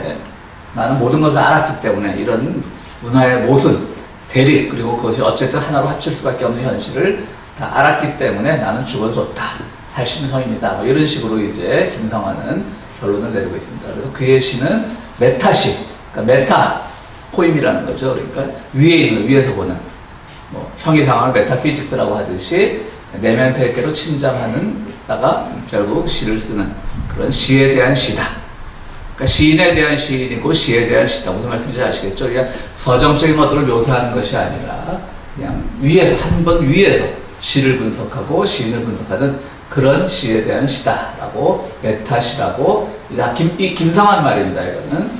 나는 모든 것을 알았기 때문에 이런 문화의 모순, 대립, 그리고 그것이 어쨌든 하나로 합칠 수밖에 없는 현실을 다 알았기 때문에 나는 죽어도 좋다. 살신성입니다. 뭐 이런 식으로 이제 김성환은 결론을 내리고 있습니다. 그래서 그의 시는 메타시, 그러니까 메타 포임이라는 거죠. 그러니까 위에 있는, 위에서 보는 뭐 형이 상황을 메타피직스라고 하듯이 내면 세계로 침잠하는 다가 결국 시를 쓰는 그런 시에 대한 시다. 그러니까 시인에 대한 시인이고 시에 대한 시다. 무슨 말씀인지 아시겠죠? 그냥 서정적인 것들을 묘사하는 것이 아니라 그냥 위에서 한 번 위에서 시를 분석하고 시인을 분석하는 그런 시에 대한 시다라고 메타시라고 이 김성환 말입니다. 이거는.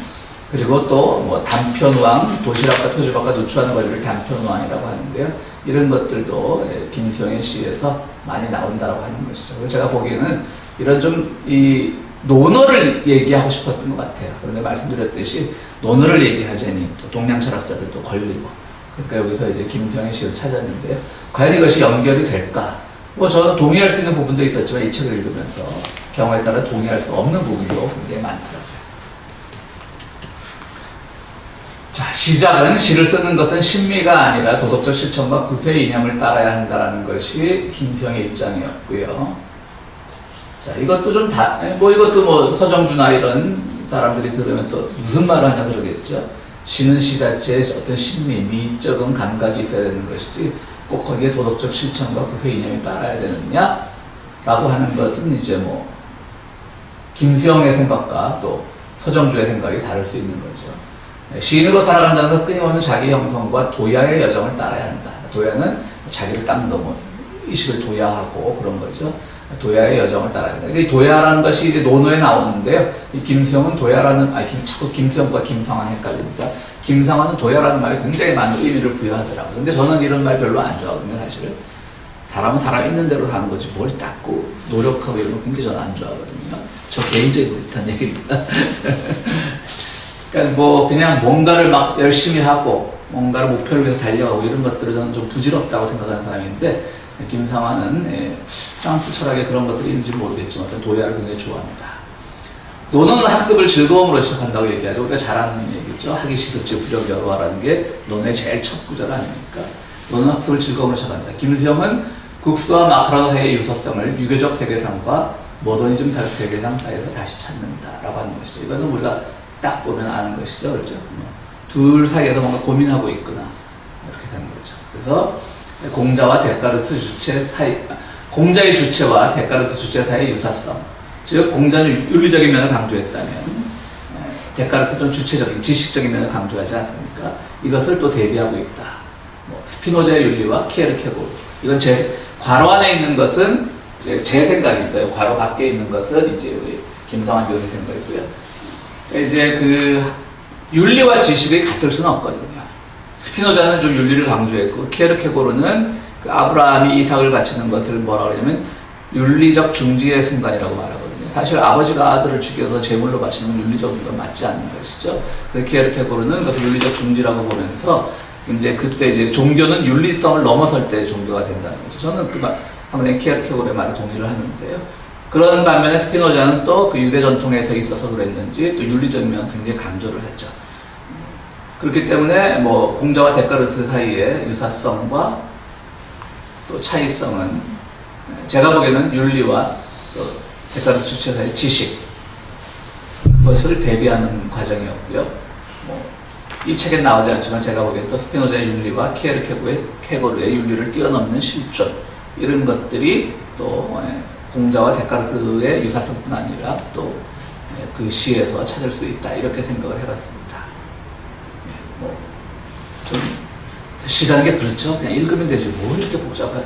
그리고 또 뭐 단편왕, 도시락과 표주박과 누추하는 거리를 단편왕이라고 하는데요. 이런 것들도 김수영의 시에서 많이 나온다라고 하는 것이죠. 그래서 제가 보기에는 이런 좀 이 논어를 얘기하고 싶었던 것 같아요. 그런데 말씀드렸듯이 논어를 얘기하자니 또 동양 철학자들도 걸리고 그러니까 여기서 이제 김수영의 시를 찾았는데요. 과연 이것이 연결이 될까? 뭐 저는 동의할 수 있는 부분도 있었지만 이 책을 읽으면서 경우에 따라 동의할 수 없는 부분도 굉장히 많더라고요. 자, 시작은 시를 쓰는 것은 신미가 아니라 도덕적 실천과 구세의 이념을 따라야 한다는 것이 김수영의 입장이었고요. 자, 이것도 좀 이것도 뭐 서정주나 이런 사람들이 들으면 또 무슨 말을 하냐 그러겠죠. 시는 시 자체에 어떤 신미, 미적인 감각이 있어야 되는 것이지 꼭 거기에 도덕적 실천과 구세의 이념이 따라야 되느냐? 라고 하는 것은 이제 뭐 김수영의 생각과 또 서정주의 생각이 다를 수 있는 거죠. 시인으로 살아간다는 건 끊임없는 자기 형성과 도야의 여정을 따라야 한다. 도야는 자기를 닦는 뭐 의식을 도야하고 그런 거죠. 도야의 여정을 따라야 한다. 이 도야라는 것이 이제 논어에 나오는데요. 이 김수영은 도야라는, 자꾸 김수영과 김성환 헷갈립니다. 김성환은 도야라는 말에 굉장히 많은 의미를 부여하더라고요. 근데 저는 이런 말 별로 안 좋아하거든요, 사실은. 사람은 사람 있는 대로 사는 거지, 머리 닦고 노력하고 이런 거 굉장히 저는 안 좋아하거든요. 저 개인적으로 그렇다는 얘기입니다. 그러니까 뭐 그냥 뭔가를 막 열심히 하고 뭔가를 목표를 위해서 달려가고 이런 것들을 저는 좀 부질없다고 생각하는 사람인데, 김상환은 프랑스 철학에 그런 것들이 있는지 모르겠지만 어떤 도야를 굉장히 좋아합니다. 논어는 학습을 즐거움으로 시작한다고 얘기하죠. 우리가 잘 아는 얘기죠. 하기 싫을지 부려겨워라는 게 논어의 제일 첫 구절 아닙니까? 논어는 학습을 즐거움으로 시작한다. 김수영은 국수와 마카로노 사이의 유사성을 유교적 세계상과 모더니즘 세계상 사이에서 다시 찾는다라고 하는 것이죠. 이거는 우리가 딱 보면 아는 것이죠. 그렇죠? 둘 사이에서 뭔가 고민하고 있구나. 이렇게 되는 거죠. 그래서 공자와 데카르트 주체 사이, 공자의 주체와 데카르트 주체 사이의 유사성. 즉, 공자는 윤리적인 면을 강조했다면, 데카르트는 좀 주체적인, 지식적인 면을 강조하지 않습니까? 이것을 또 대비하고 있다. 스피노자의 윤리와 키에르케고르. 이건 괄호 안에 있는 것은 제 생각이고요. 괄호 밖에 있는 것은 이제 우리 김상환 교수의 생각이고요. 이제 그 윤리와 지식이 같을 수는 없거든요. 스피노자는 좀 윤리를 강조했고, 키에르케고르는 그 아브라함이 이삭을 바치는 것을 뭐라 그러냐면 윤리적 중지의 순간이라고 말하거든요. 사실 아버지가 아들을 죽여서 제물로 바치는 건 윤리적인 건 맞지 않는 것이죠. 그래서 키에르케고르는 그것을 윤리적 중지라고 보면서 이제 그때 이제 종교는 윤리성을 넘어설 때 종교가 된다는 거죠. 저는 그 말, 상당히 키에르케고르의 말에 동의를 하는데요. 그런 반면에 스피노자는 또 그 유대 전통에서 있어서 그랬는지 또 윤리적인 면을 굉장히 강조를 했죠. 그렇기 때문에 뭐 공자와 데카르트 사이의 유사성과 또 차이성은 제가 보기에는 윤리와 또 데카르트 주체 사이의 지식, 그것을 대비하는 과정이었고요. 이 책엔 나오지 않지만 제가 보기엔 또 스피노자의 윤리와 키에르케고르의 윤리를 뛰어넘는 실존, 이런 것들이 또 공자와 데카르트의 유사성뿐 아니라 또 그 시에서 찾을 수 있다, 이렇게 생각을 해봤습니다. 좀 시간이 그렇죠. 그냥 읽으면 되지 뭘 이렇게 복잡하게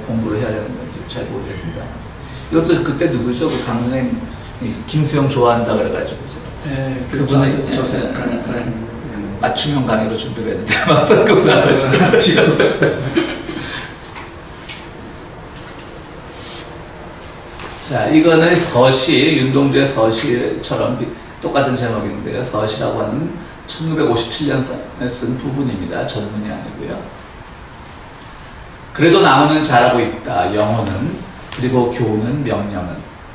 공부를 해야 되는 건지 잘 모르겠습니다. 이것도 그때 누구죠? 그 강릉에 김수영 좋아한다 그래가지고 네, 그분은 조셉 강사 맞춤형 강의로 준비를 했는데 막상 급사하고 자, 이거는 서시, 윤동주의 서시처럼 똑같은 제목인데요. 서시라고 하는 1957년에 쓴 부분입니다. 전문이 아니고요. 그래도 나무는 자라고 있다. 영혼은, 그리고 교훈은, 명령은.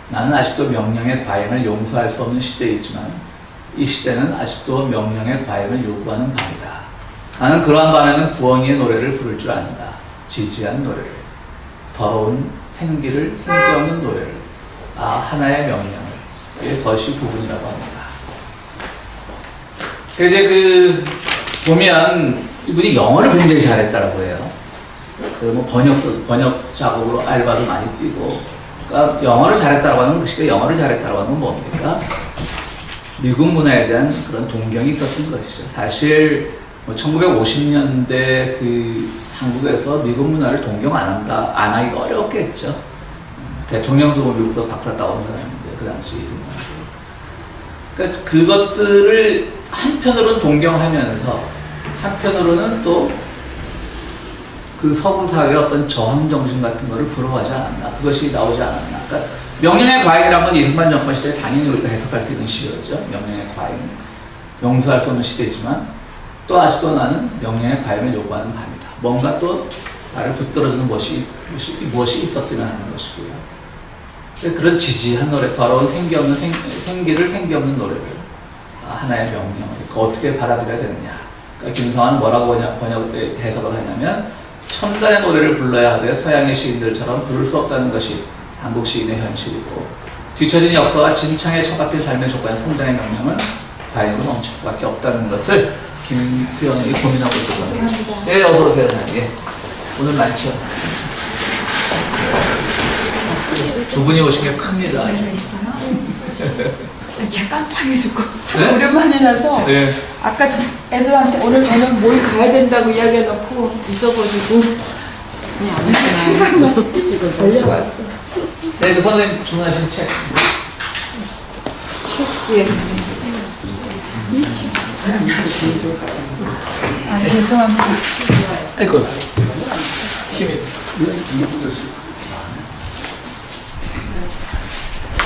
나는 아직도 명령의 과잉을 용서할 수 없는 시대이지만 이 시대는 아직도 명령의 과잉을 요구하는 밤이다. 나는 그러한 밤에는 부엉이의 노래를 부를 줄 안다. 지지한 노래를, 더러운 생기를 생겨없는 노래를, 하나의 명령을. 이게 서시 부분이라고 합니다. 이제 그 보면 이분이 영어를 굉장히 잘했다라고 해요. 그 뭐 번역 작업으로 알바도 많이 뛰고, 그러니까 영어를 잘했다라고 하는 그 시대 영어를 잘했다라고 하는 건 뭡니까? 미국 문화에 대한 그런 동경이 있었던 것이죠. 사실 뭐 1950년대 그 한국에서 미국 문화를 동경 안 하기가 어렵겠죠. 대통령도 미국에서 박사 따온 사람인데 그 당시 이승만. 그러니까 그것들을 한편으로는 동경하면서 한편으로는 또 그 서구 사회의 어떤 저항 정신 같은 거를 부러워하지 않았나, 그것이 나오지 않았나. 그러니까 명령의 과잉이라는 건 이승만 정권 시대에 당연히 우리가 해석할 수 있는 시였죠. 명령의 과잉, 용서할 수 없는 시대지만 또 아직도 나는 명령의 과잉을 요구하는 밤이다. 뭔가 또 나를 붙들어주는 무엇이 있었으면 하는 것이고요. 그런 지지한 노래, 더러운 생기를 생기없는 노래를, 하나의 명령을 어떻게 받아들여야 되느냐. 그러니까 김상환은 뭐라고 해석을 하냐면, 첨단의 노래를 불러야 하되 서양의 시인들처럼 부를 수 없다는 것이 한국 시인의 현실이고, 뒤처진 역사와 진창에 처박힌 삶의 조건인 성장의 명령은 과잉으로 멈출 수밖에 없다는 것을 김수영이 고민하고 있었거든요. 예, 어서 오세요. 예. 오늘 많죠? 두 분이 오신 게 큽니다. 있어요? 제가 깜빡해서 네? 오랜만이라서 네. 아까 애들한테 오늘 저녁 모임 가야 된다고 이야기해놓고 있어가지고 그냥 안 했잖아요. 생각나서 달려왔어. 네, 그 선생님 주문하신 책. 책, 예. 죄송합니다. 아이고, 힘이.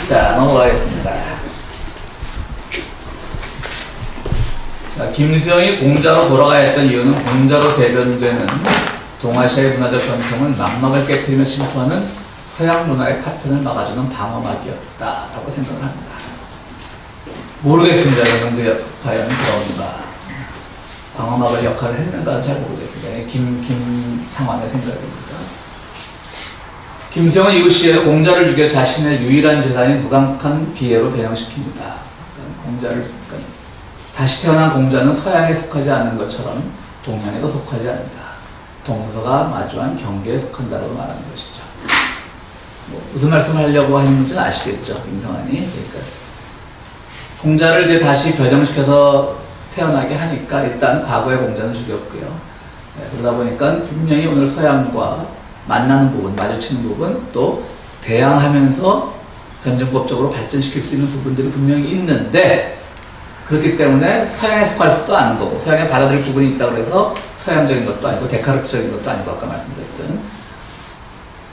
자, 넘어가겠습니다. 자, 김수영이 공자로 돌아가야 했던 이유는 공자로 대변되는 동아시아의 문화적 전통은 망막을 깨뜨리며 침투하는 서양 문화의 파편을 막아주는 방어막이었다라고 생각을 합니다. 모르겠습니다. 여러분들 과연 그런가 방어막을 역할을 했는가는 잘 모르겠습니다. 김상환의 생각입니다. 김수영은 이후 시에 공자를 죽여 자신의 유일한 재산인 무감한 비애로 변형시킵니다. 공자를 다시 태어난 공자는 서양에 속하지 않는 것처럼 동양에도 속하지 않는다. 동서가 마주한 경계에 속한다라고 말하는 것이죠. 무슨 말씀을 하려고 하는지는 아시겠죠, 김성환이. 그러니까 공자를 이제 다시 변형시켜서 태어나게 하니까 일단 과거의 공자는 죽였고요. 그러다 보니까 분명히 오늘 서양과 만나는 부분, 마주치는 부분, 또 대항하면서 변증법적으로 발전시킬 수 있는 부분들이 분명히 있는데, 그렇기 때문에 서양에 속할 수도 않은 거고, 서양에 받아들일 부분이 있다고 해서 서양적인 것도 아니고 데카르트적인 것도 아니고, 아까 말씀드렸던.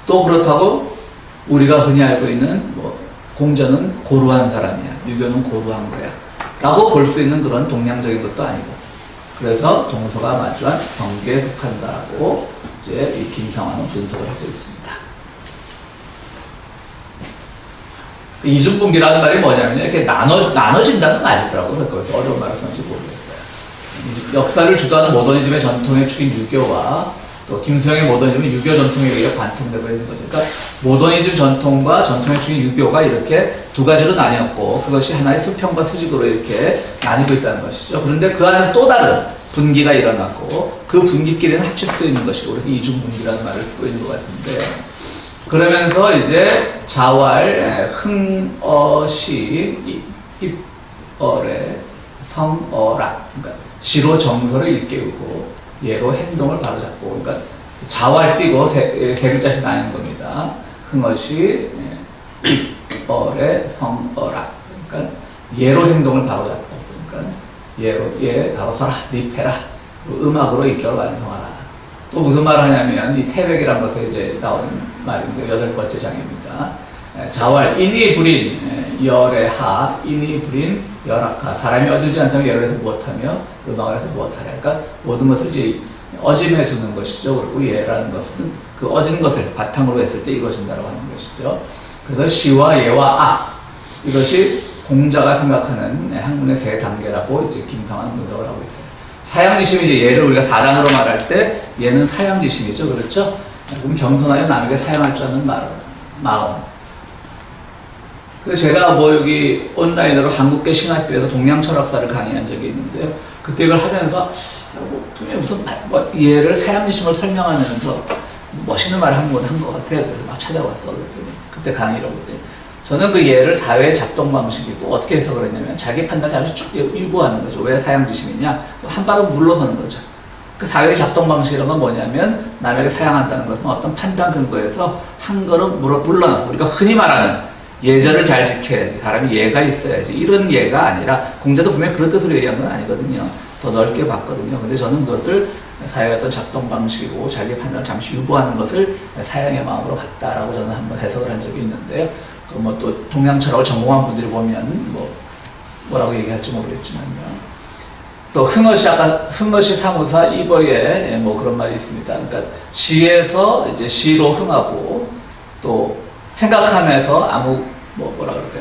또 그렇다고 우리가 흔히 알고 있는 공자는 고루한 사람이야, 유교는 고루한 거야 라고 볼 수 있는 그런 동양적인 것도 아니고, 그래서 동서가 마주한 경계에 속한다고 이제 이 김상환은 분석을 하고 있습니다. 이중분기라는 말이 뭐냐면 이렇게 나눠진다는 거 아니더라고요. 그렇게 어려운 말을 썼는지 모르겠어요. 역사를 주도하는 모더니즘의 전통의 축인 유교와 또 김수영의 모더니즘은 유교 전통에 의해 관통되고 있는 거죠. 그러니까 모더니즘 전통과 전통의 축인 유교가 이렇게 두 가지로 나뉘었고, 그것이 하나의 수평과 수직으로 이렇게 나뉘고 있다는 것이죠. 그런데 그 안에서 또 다른 분기가 일어났고, 그 분기끼리는 합칠 수도 있는 것이고, 그래서 이중분기라는 말을 쓰고 있는 것 같은데, 그러면서 이제 자왈, 흥어시, 입어래, 성어락, 그러니까 시로 정서를 일깨우고 예로 행동을 바로잡고, 그러니까 자왈 띄고 세 글자씩 나뉘는 겁니다. 흥어시, 입어래, 성어락, 그러니까 예로 행동을 바로잡고, 그러니까 예 바로 서라, 리패라, 음악으로 인격을 완성하라. 또 무슨 말을 하냐면 이 태백이라는 것에 이제 나오는 말인데 8번째 장입니다. 자왈 인이 불인 열애하, 인이 불인 열악하. 사람이 어질지 않다면 열을 해서 무엇하며 음악을 해서 무엇하랴. 그러니까 모든 것을 이제 어짐해 두는 것이죠. 그리고 예라는 것은 그 어진 것을 바탕으로 했을 때 이루어진다고 하는 것이죠. 그래서 시와 예와 악, 이것이 공자가 생각하는 학문의 세 단계라고 이제 김상환은 분석을 하고 있어요. 사양지심이 이제 예를 우리가 4단으로 말할 때 얘는 사양지심이죠. 그렇죠? 그럼 겸손하여 남에게 사양할 줄 아는 마음. 그래서 제가 여기 온라인으로 한국계 신학교에서 동양철학사를 강의한 적이 있는데요. 그때 이걸 하면서 분명히 무슨 예를 사양지심을 설명하면서 멋있는 말을 한 것 같아요. 그래서 막 찾아봤어. 그랬더니 그때 강의를 할 때. 저는 그 예를 사회의 작동 방식이고 어떻게 해석을 했냐면 자기 판단을 잠시 쭉 유보하는 거죠. 왜 사양지심이냐? 한 발은 물러서는 거죠. 그 사회의 작동 방식이라는 건 뭐냐면 남에게 사양한다는 것은 어떤 판단 근거에서 한 걸음 물러나서 우리가 흔히 말하는 예절을 잘 지켜야지, 사람이 예가 있어야지, 이런 예가 아니라, 공자도 분명히 그런 뜻으로 얘기한 건 아니거든요. 더 넓게 봤거든요. 근데 저는 그것을 사회의 어떤 작동 방식이고 자기 판단을 잠시 유보하는 것을 사양의 마음으로 봤다라고 저는 한번 해석을 한 적이 있는데요. 또 동양 철학을 전공한 분들이 보면 뭐라고 얘기할지 모르겠지만요. 또 흥어시 사무사 이버에 그런 말이 있습니다. 그러니까 시에서 이제 시로 흥하고, 또 생각하면서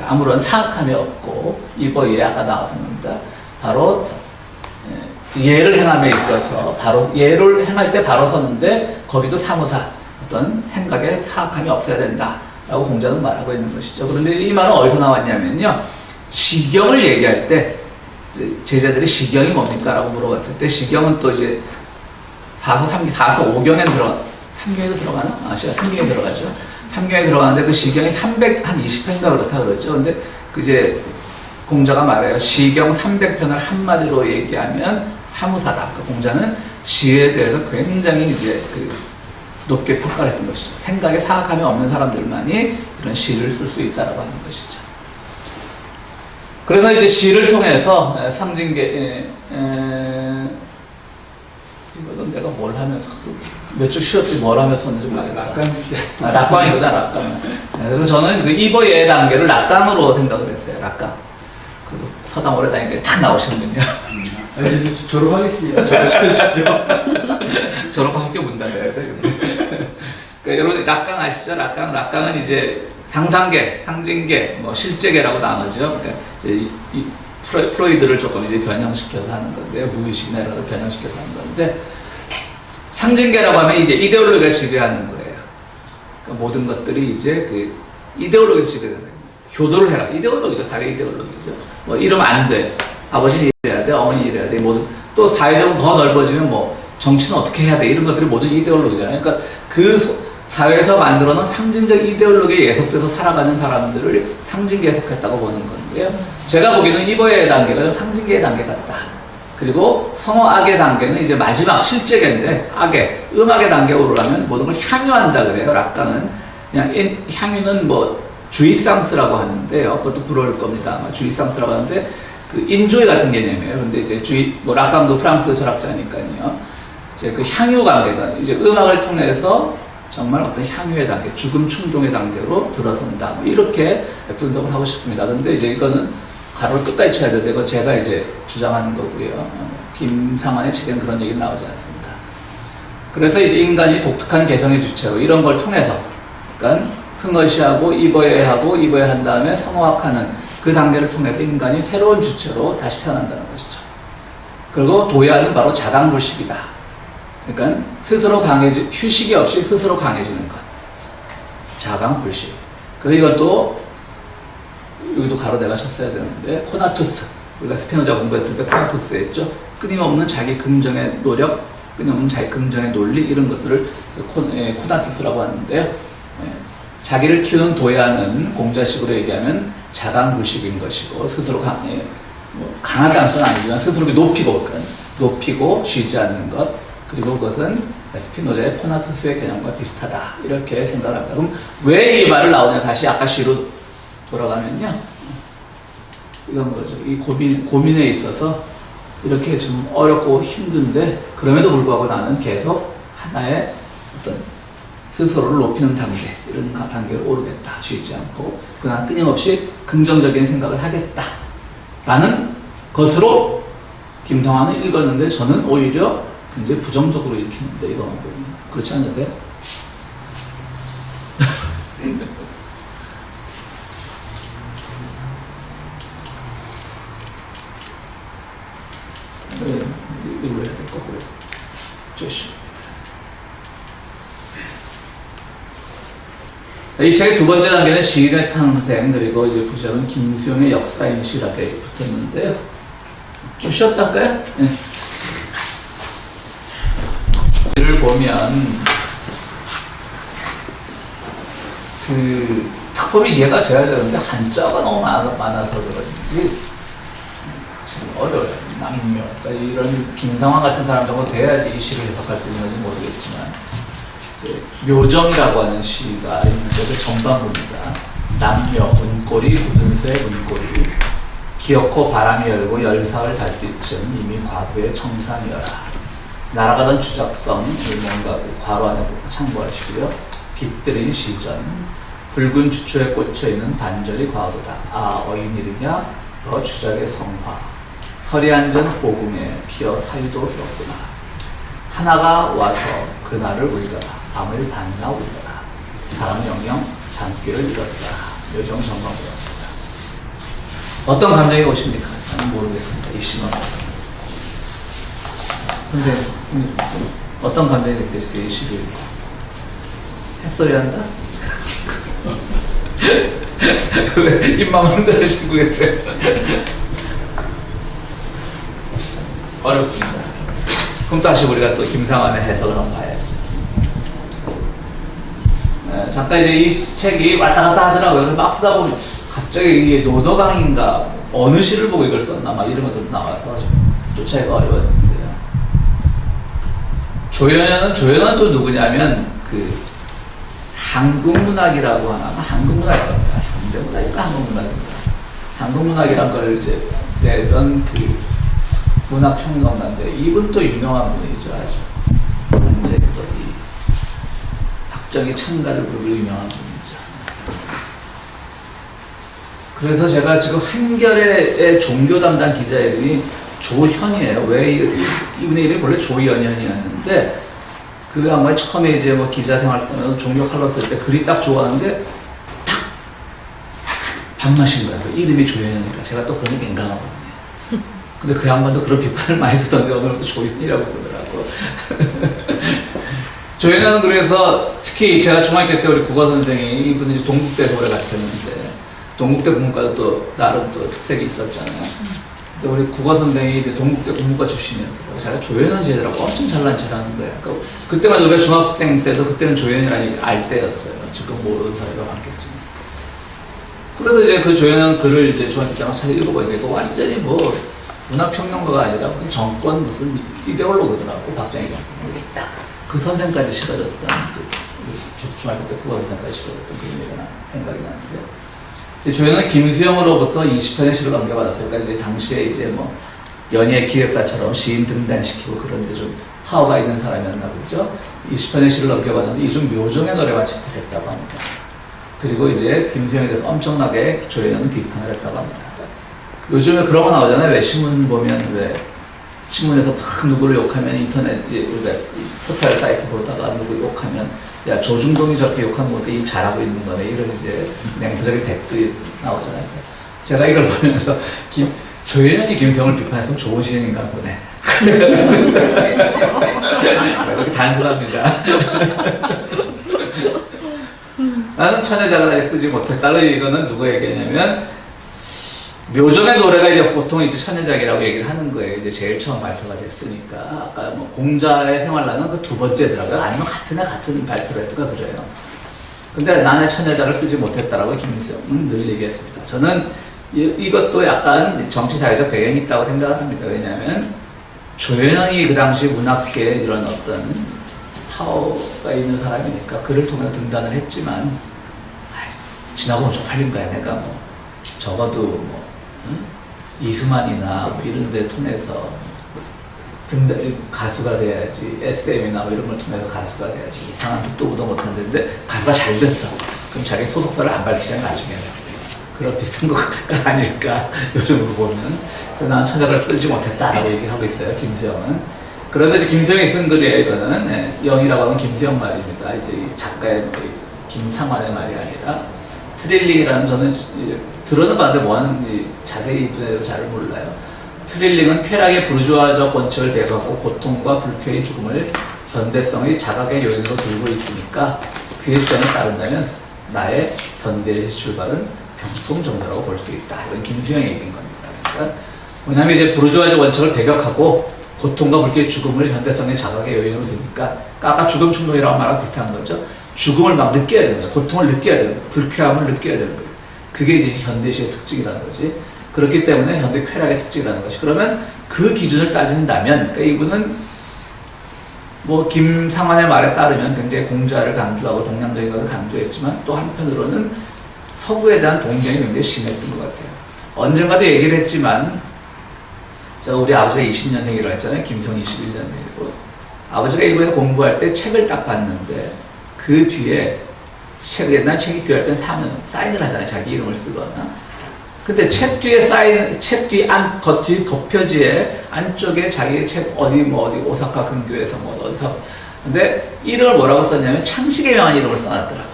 아무런 사악함이 없고, 이버에 아까 나왔던 겁니다. 바로 예를 행함에 있어서 바로 예를 행할 때 바로 서는데 거기도 사무사, 어떤 생각에 사악함이 없어야 된다 라고 공자는 말하고 있는 것이죠. 그런데 이 말은 어디서 나왔냐면요, 시경을 얘기할 때 제자들이 시경이 뭡니까? 라고 물어봤을 때, 시경은 또 이제 4서 5경에 삼경에도 들어가나? 삼경에 들어가죠. 삼경에 들어가는데 그 시경이 320편인가 그렇다 그러죠. 근데 이제 공자가 말해요. 시경 300편을 한마디로 얘기하면 사무사다. 그 공자는 시에 대해서 굉장히 이제 높게 평가를 했던 것이죠. 생각에 사악함이 없는 사람들만이 이런 시를 쓸 수 있다라고 하는 것이죠. 그래서 이제 시를 통해서 상징계, 이거는 내가 뭘 하면서, 몇 주 쉬었더니 뭘 하면서 썼는지 모르겠다. 락강이거든, 락강. 그래서 저는 그 이버예 단계를 락강으로 생각을 했어요, 락강. 서당 오래 다니니까 딱 나오시는군요. 아니, 졸업하겠습니다. 졸업시켜주십시오. 졸업하면 학교 문 닫아야 돼. 그러니까 여러분 락강 아시죠? 락강은 이제 상단계, 상징계, 뭐 실제계라고 나누죠. 그러니까 이제 이 프로이드를 조금 이제 변형시켜서 하는 건데요. 무의식이나 이런 걸 변형시켜서 하는 건데, 상징계라고 하면 이제 이데올로기가 지배하는 거예요. 그러니까 모든 것들이 이제 그 이데올로기가 지배되는 거예요. 효도를 해라. 이데올로기죠. 사회 이데올로기죠. 뭐 이러면 안 돼. 아버지는 이래야 돼. 어머니 이래야 돼. 모든 또 사회적으로 더 넓어지면 뭐 정치는 어떻게 해야 돼. 이런 것들이 모든 이데올로기잖아요. 그러니까 그 사회에서 만들어 놓은 상징적 이데올로기에 예속돼서 살아가는 사람들을 상징계에 속했다고 보는 건데요. 제가 보기에는 이보의 단계가 좀 상징계의 단계 같다. 그리고 성어악의 단계는 이제 마지막 실제계인데, 악의, 음악의 단계에 오르려면 모든 걸 향유한다 그래요. 락강은. 그냥 향유는 뭐 주의상스라고 하는데요. 그것도 부러울 겁니다. 아마 주의상스라고 하는데, 그 인조이 같은 개념이에요. 근데 이제 뭐 락강도 프랑스 철학자니까요. 이제 그 향유 관계가 이제 음악을 통해서 정말 어떤 향유의 단계, 죽음 충동의 단계로 들어선다. 뭐 이렇게 분석을 하고 싶습니다. 근데 이제 이거는 가로를 끝까지 쳐야 돼요. 이거 제가 이제 주장하는 거고요. 김상환의 책에는 그런 얘기 나오지 않습니다. 그래서 이제 인간이 독특한 개성의 주체로 이런 걸 통해서, 그러니까 흥어시하고 이보해한 다음에 성어학하는 그 단계를 통해서 인간이 새로운 주체로 다시 태어난다는 것이죠. 그리고 도야는 바로 자강불식이다. 그러니까 스스로 휴식이 없이 스스로 강해지는 것. 자강불식. 그리고 이것도 여기도 가로 내가 쳤어야 되는데, 코나투스. 우리가 스피노자 공부했을 때 코나투스 했죠. 끊임없는 자기 긍정의 노력, 끊임없는 자기 긍정의 논리, 이런 것들을 코나투스라고 하는데요. 자기를 키우는 도야는 공자식으로 얘기하면 자강불식인 것이고, 스스로 강하다는 뜻은 아니지만 스스로 높이고 쉬지 않는 것. 그리고 그것은 스피노자의 코나투스의 개념과 비슷하다. 이렇게 생각을 합니다. 그럼 왜 이 말을 나오냐? 다시 아까 시로 돌아가면요. 이건 거죠. 이 고민에 있어서 이렇게 좀 어렵고 힘든데, 그럼에도 불구하고 나는 계속 하나의 어떤 스스로를 높이는 단계, 이런 단계로 오르겠다. 쉬지 않고. 그러나 끊임없이 긍정적인 생각을 하겠다. 라는 것으로 김성환을 읽었는데, 저는 오히려 굉장히 부정적으로 읽히는데, 이거 그렇지 않으세요? 이걸로 해야 될 거고요. 이 책의 두 번째 단계는 시인의 탄생, 그리고 이제 부제는 김수영의 역사인식이라게 붙었는데요. 좀 쉬었다까요? 네. 를 보면 그 작품이 이해가 돼야 되는데 한자가 너무 많아서 그런지 지금 어려워요. 남묘, 그러니까 이런 김상환 같은 사람 정도 돼야지 이 시를 해석할 수 있는지 모르겠지만, 이제 묘정이라고 하는 시가 있는데 그 전반부입니다. 남묘, 은꼬리, 굳은새, 은꼬리, 기어코 바람이 열고 열사를 달 수 있음 이미 과부의 청산이여라. 날아가던 주작성, 뭔가 괄호 안에 참고하시고요. 깃들인 시전, 붉은 주초에 꽂혀있는 반절이 과도다. 아, 어인이르냐? 더 주작의 성화. 설이 앉은 호궁에 피어 사유도스럽구나. 하나가 와서 그날을 울더라. 밤을 반나 울더라. 사람 영영 잠귀를 잃었더라. 요정 정광보였습니다. 어떤 감정이 오십니까? 저는 모르겠습니다. 이 시는. 근데 어떤 감정이 느껴지세요? 이 시를 읽고. 햇소리 한다? 왜 입만 흔들으시고 계세요? 어렵습니다. 그럼 다시 우리가 또 김상환의 해석을 한번 봐야죠. 잠깐 이제 이 책이 왔다 갔다 하더라고요. 그래서 막 쓰다 보면 갑자기 이게 노도강인가 어느 시를 보고 이걸 썼나 막 이런 것도 나와서 쫓아가기가 어려웠는데요. 조연은 또 누구냐면 그 한국문학이라고 하나, 한국문학입니다. 현대문학인가 한국문학입니다. 한국문학이란 걸 이제 내던 그 문학평론가인데, 이분도 유명한 분이죠. 아주 현재 이 박정희 창가를 부르기로 유명한 분이죠. 그래서 제가 지금 한겨레의 종교 담당 기자 이름이 조현이에요. 왜 이분의 이름이 원래 조현현이었는데 그 아마 처음에 이제 뭐 기자 생활 쓰면서 종교 칼럼 쓸 때 글이 딱 좋아하는데 딱 반맛인 거예요. 이름이 조현현이라 제가 또 그런 게 민감하거든요. 근데 그 양반도 그런 비판을 많이 듣던데 오늘부터 조현이라고 쓰더라고. 조현현은 그래서 특히 제가 중학교 때 우리 국어 선생이 이분이 이제 동국대에서 오래 가르쳤는데 동국대 국문과도 또 나름 또 특색이 있었잖아요. 근데 우리 국어 선생이 이제 동국대 국문과 출신이었어요. 제가 조현현 제자라고 엄청 잘난 척하는 거예요. 그러니까 그때만 우리가 중학생 때도 그때는 조현현이라는 알 때였어요. 지금 모르는 사람이 많겠지만. 그래서 이제 그 조현현 글을 이제 중학교 때 막 잘 읽어봐야 되고 완전히 뭐 문학평론가가 아니라 정권 무슨 이데올로그더라고 박정희가 딱 그 선생까지 실어졌던 그 중학교 때 국어 선생까지 실어졌던 그런 얘기가 생각이 나는데 조현은 김수영으로부터 20편의 시를 넘겨받았으니까 이제 당시에 이제 뭐 연예 기획사처럼 시인 등단시키고 그런데 좀 파워가 있는 사람이었나 보죠. 20편의 시를 넘겨받았는데 이 중 묘종의 노래만 채택했다고 합니다. 그리고 이제 김수영에 대해서 엄청나게 조현은 비판을 했다고 합니다. 요즘에 그런 거 나오잖아요. 왜 신문 보면 왜 신문에서 막 누구를 욕하면 인터넷 우리가 포털 사이트 보다가 누구 욕하면 야 조중동이 저렇게 욕하는 거니까 이 잘하고 있는 거네 이런 이제 냉철하게 댓글이 나오잖아요. 제가 이걸 보면서 조현현이 김수영을 비판했으면 좋은 시인인가 보네. 이렇게 단순합니다. 나는 천여자가 쓰지 못했다는 이거는 누구 얘기냐면 묘종의 노래가 이제 보통 이제 천여작이라고 얘기를 하는 거예요. 이제 제일 처음 발표가 됐으니까. 아까 뭐 공자의 생활라는 그 두 번째더라고요. 아니면 같은 해 같은 발표를 했던가 그래요. 근데 나는 천여작을 쓰지 못했다라고 김수영은 늘 얘기했습니다. 저는 이것도 약간 정치사회적 배경이 있다고 생각을 합니다. 왜냐하면 조현현이 그 당시 문학계에 이런 어떤 파워가 있는 사람이니까 그를 통해서 등단을 했지만 지나고 보면 좀 팔린 거야. 내가 뭐 적어도 뭐 이수만이나 뭐 이런 데 통해서 가수가 돼야지 SM이나 뭐 이런 걸 통해서 가수가 돼야지 이상한 듣도 보도 못하는데 가수가 잘 됐어. 그럼 자기 소속사를 안 밝히잖아요 나중에. 그런 비슷한 거가 아닐까 요즘으로 보면. 나는 천작을 쓰지 못했다라고 얘기하고 있어요 김수영은. 그런데 이제 김수영이 쓴 글이에요 이거는. 네, 영이라고 하는 김수영 말입니다. 이제 이 작가의 김상환의 말이 아니라 트릴링이라는 저는 들어는 봤는데 뭐하는 자세히 분야로 잘 몰라요. 트릴링은 쾌락의 부르주아적 원칙을 배가고 고통과 불쾌의 죽음을 현대성의 자각의 요인으로 들고 있으니까 그의 주장에 따른다면 나의 현대의 출발은 병통정도라고 볼 수 있다. 이건 김수영의 얘기인 겁니다. 그러니까 뭐냐면 이제 부르주아적 원칙을 배격하고 고통과 불쾌의 죽음을 현대성의 자각의 요인으로 드니까 아까 죽음 충동이라고 말하고 비슷한 거죠. 죽음을 막 느껴야 되는 거예요. 고통을 느껴야 되는 거예요. 불쾌함을 느껴야 되는 거예요. 그게 이제 현대시의 특징이라는 거지. 그렇기 때문에 현대 쾌락의 특징이라는 것이. 그러면 그 기준을 따진다면, 그러니까 이분은 뭐 김상환의 말에 따르면 굉장히 공자를 강조하고 동양적인 것을 강조했지만 또 한편으로는 서구에 대한 동경이 굉장히 심했던 것 같아요. 언젠가도 얘기를 했지만 우리 아버지가 20년생이라고 했잖아요. 김성 21년생이고 아버지가 일본에서 공부할 때 책을 딱 봤는데 그 뒤에 옛날 책이 귀할 땐 사인을 하잖아요. 자기 이름을 쓰거나. 근데 책 뒤에 책 뒤 겉뒤 겉표지에 안쪽에 자기 책 어디 오사카 근교에서 뭐 어디서. 근데 이름을 뭐라고 썼냐면 창식에 명한 이름을 써놨더라고.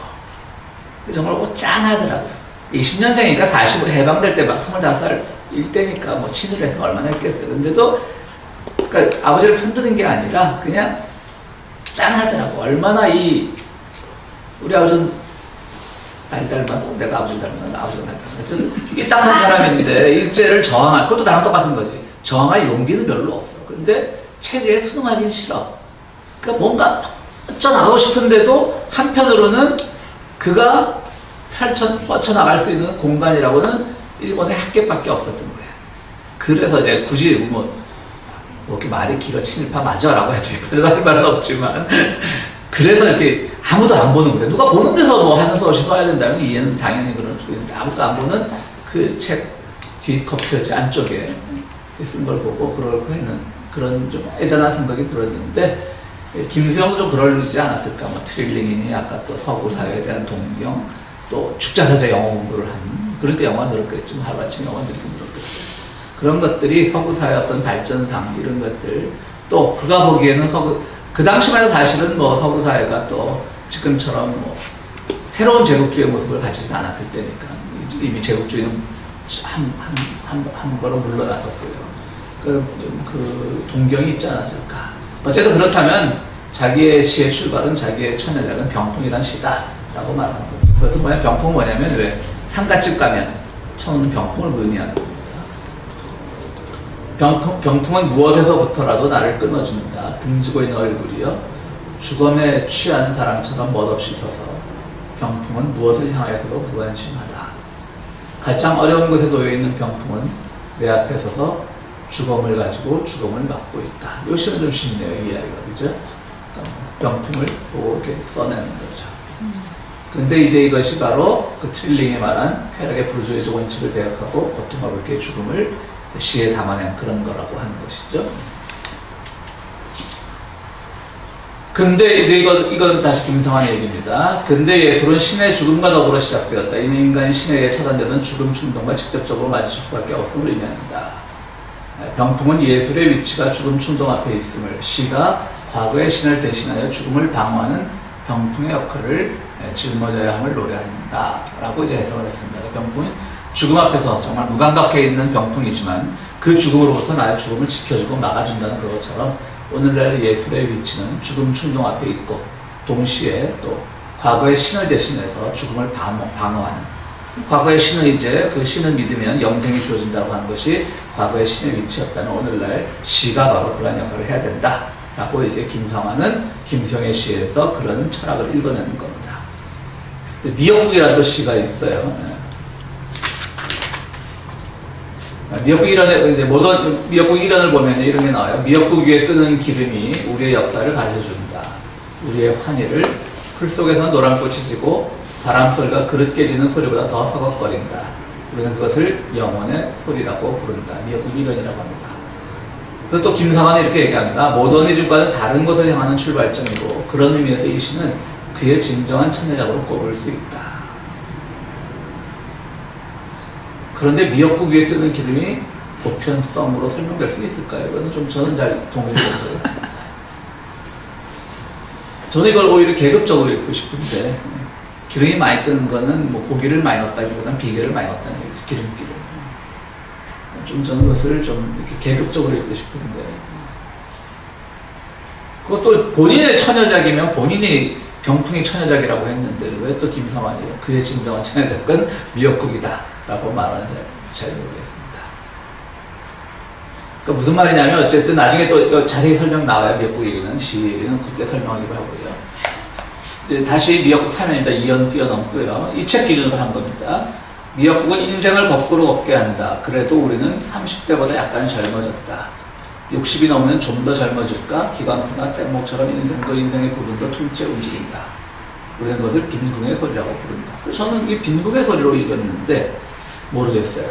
정말 뭐 짠하더라고요. 20년생이니까 45 해방될 때 막 25살 때니까 뭐 친일 해서 얼마나 했겠어요. 근데도 그러니까 아버지를 편드는 게 아니라 그냥 짠하더라고. 얼마나 우리 아버지는 날 닮아서 내가 아버지를 닮아서 아버지가 날 닮아서 삐딱한 사람인데 일제를 저항할 그것도 나랑 똑같은 거지. 저항할 용기는 별로 없어. 근데 체제에 순응하긴 싫어. 그러니까 뭔가 뻗쳐나가고 싶은데도 한편으로는 그가 뻗쳐나갈 수 있는 공간이라고는 일본에 학교밖에 없었던 거야. 그래서 이제 굳이 뭐 이렇게 말이 길어 친일파 맞아라고 해도 할 말은 없지만 그래서 이렇게 아무도 안 보는 거죠. 누가 보는 데서 뭐 하는 서시 써야 된다면 이해는 당연히 그럴 수 있는데 아무도 안 보는 그 책 뒷겉표지 안쪽에 쓴 걸 보고 그러고 있는 그런 좀 애잔한 생각이 들었는데 김수영도 좀 그러지 않았을까. 뭐 트릴링이니 아까 또 서구 사회에 대한 동경 또 축자사제 영어 공부를 한 그러니까 영화 늘었겠지. 뭐 하루아침에 영화 늘긴 늘었겠지. 그런 것들이 서구 사회 어떤 발전상 이런 것들, 또 그가 보기에는 그 당시만 해도 사실은 뭐 서구 사회가 또 지금처럼 뭐 새로운 제국주의 모습을 가지지 않았을 때니까 이미 제국주의는 한 걸음 물러나섰고요. 그 동경이 있지 않았을까. 어쨌든 그렇다면 자기의 시의 출발은 자기의 처녀작은 병풍이란 시다라고 말하는 거죠. 그것은 뭐냐, 병풍은 뭐냐면 왜 상가집 가면 천우는 병풍을 의미하는 겁니다. 병풍은 무엇에서부터라도 나를 끊어줍니다. 등지고 있는 얼굴이요, 죽음에 취한 사람처럼 멋없이 서서 병풍은 무엇을 향해서도 무관심하다. 가장 어려운 곳에 놓여있는 병풍은 내 앞에 서서 죽음을 가지고 죽음을 맞고 있다. 요 시는 좀 쉽네요, 이야기가. 그죠? 병풍을 보고 이렇게 써내는 거죠. 근데 이제 이것이 바로 그 트릴링이 말한 쾌락의 부르주의적 원칙을 배역하고 고통스럽게 죽음을 시에 담아낸 그런 거라고 하는 것이죠. 근데 이제 이건 다시 김성환의 얘기입니다. 근대 예술은 신의 죽음과 더불어 시작되었다. 이는 인간이 신에 의해 차단되던 죽음 충동과 직접적으로 마주칠 수밖에 없음을 의미한다. 병풍은 예술의 위치가 죽음 충동 앞에 있음을, 시가 과거의 신을 대신하여 죽음을 방어하는 병풍의 역할을 짊어져야 함을 노래한다 라고 이제 해석을 했습니다. 병풍은 죽음 앞에서 정말 무감각해 있는 병풍이지만 그 죽음으로부터 나의 죽음을 지켜주고 막아준다는 그것처럼 오늘날 예술의 위치는 죽음 충동 앞에 있고 동시에 또 과거의 신을 대신해서 죽음을 방어하는, 과거의 신은 이제 그 신을 믿으면 영생이 주어진다고 하는 것이 과거의 신의 위치였다는 오늘날 시가 바로 그런 역할을 해야 된다 라고 이제 김성환은 김성의 시에서 그런 철학을 읽어내는 겁니다. 미역국이라도 시가 있어요. 미역국 일원에 이제 미역국 일원을 보면 이런 게 나와요. 미역국 위에 뜨는 기름이 우리의 역사를 가르쳐준다. 우리의 환희를 풀 속에서 노란꽃이 지고 바람 소리가 그릇 깨지는 소리보다 더 서걱거린다. 우리는 그것을 영혼의 소리라고 부른다. 미역국 일원이라고 합니다. 그래서 또 김상환이 이렇게 얘기합니다. 모더니즘과는 다른 것을 향하는 출발점이고 그런 의미에서 이 시는 그의 진정한 천녀작으로 꼽을 수 있다. 그런데 미역국 위에 뜨는 기름이 보편성으로 설명될 수 있을까요? 이거는 좀 저는 잘 동의를 못하겠습니다. 저는 이걸 오히려 계급적으로 읽고 싶은데, 기름이 많이 뜨는 거는 뭐 고기를 많이 넣었다기보다는 비계를 많이 넣었다는 얘기죠. 기름기를. 좀 저는 그것을 좀 이렇게 계급적으로 읽고 싶은데, 그것도 본인의 처녀작이면 본인이 병풍이 처녀작이라고 했는데 왜 또 김성환이 그의 진정한 처녀작은 미역국이다 라고 말하는지 잘 모르겠습니다. 그러니까 무슨 말이냐면 어쨌든 나중에 또 자세히 설명 나와요. 미역국 얘기는, 시 얘기는 그때 설명하기로 하고요. 이제 다시 미역국 사면입니다. 2년 뛰어넘고요. 이 책 기준으로 한 겁니다. 미역국은 인생을 거꾸로 걷게 한다. 그래도 우리는 30대보다 약간 젊어졌다. 60이 넘으면 좀 더 젊어질까? 기관포나 뗏목처럼 인생도 인생의 부분도 통째 움직인다. 우리는 그것을 빈궁의 소리라고 부른다. 그래서 저는 이 빈궁의 소리로 읽었는데 모르겠어요.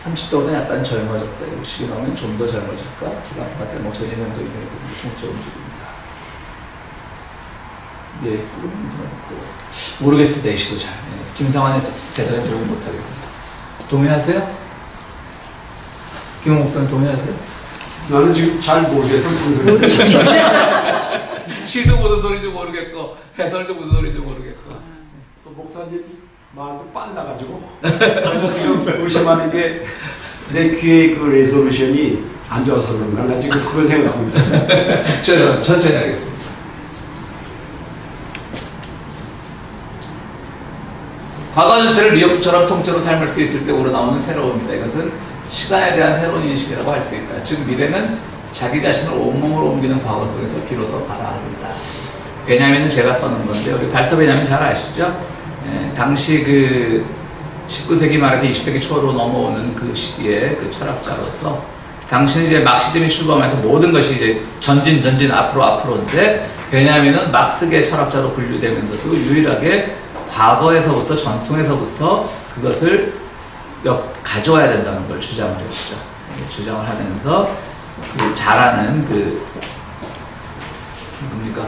30대보다 약간 젊어졌다. 60이 넘으면 좀 더 젊어질까? 기관포나 뗏목처럼 인생도 인생의 부분도 통째 움직인다. 예, 꿈은 모르겠습니다. 이 시도 잘. 김상환의 대사는 적응 못하겠습니다. 동의하세요? 김홍 목사님 동의하세요? 나는 지금 잘 모르겠어. 시도 무슨 소리인지 모르겠고 해설도 무슨 소리인지 모르겠고. 또 목사님 마음도 빤 나가지고 제가 지금 의심하는 게 내 귀에 그 레소루션이 안 좋아서 그런가. 나 지금 그런 생각합니다. 저는 천천히 하겠습니다. 과거 전체를 미역국처럼 통째로 삶을 수 있을 때 우러나오는 새로움이다. 이것은 시간에 대한 새로운 인식이라고 할 수 있다. 즉 미래는 자기 자신을 온몸으로 옮기는 과거 속에서 비로소 발화한다. 베냐민은 제가 써놓은 건데 우리 발터 베냐민 잘 아시죠? 당시 그 19세기 말에서 20세기 초로 넘어오는 그 시기에 그 철학자로서 당시는 이제 막시즘이 출범해서 모든 것이 이제 전진 앞으로인데 베냐민은 막스계 철학자로 분류되면서도 유일하게 과거에서부터 전통에서부터 그것을 가져와야 된다는 걸 주장을 했죠. 주장을 하면서 그 잘하는 그 누굽니까?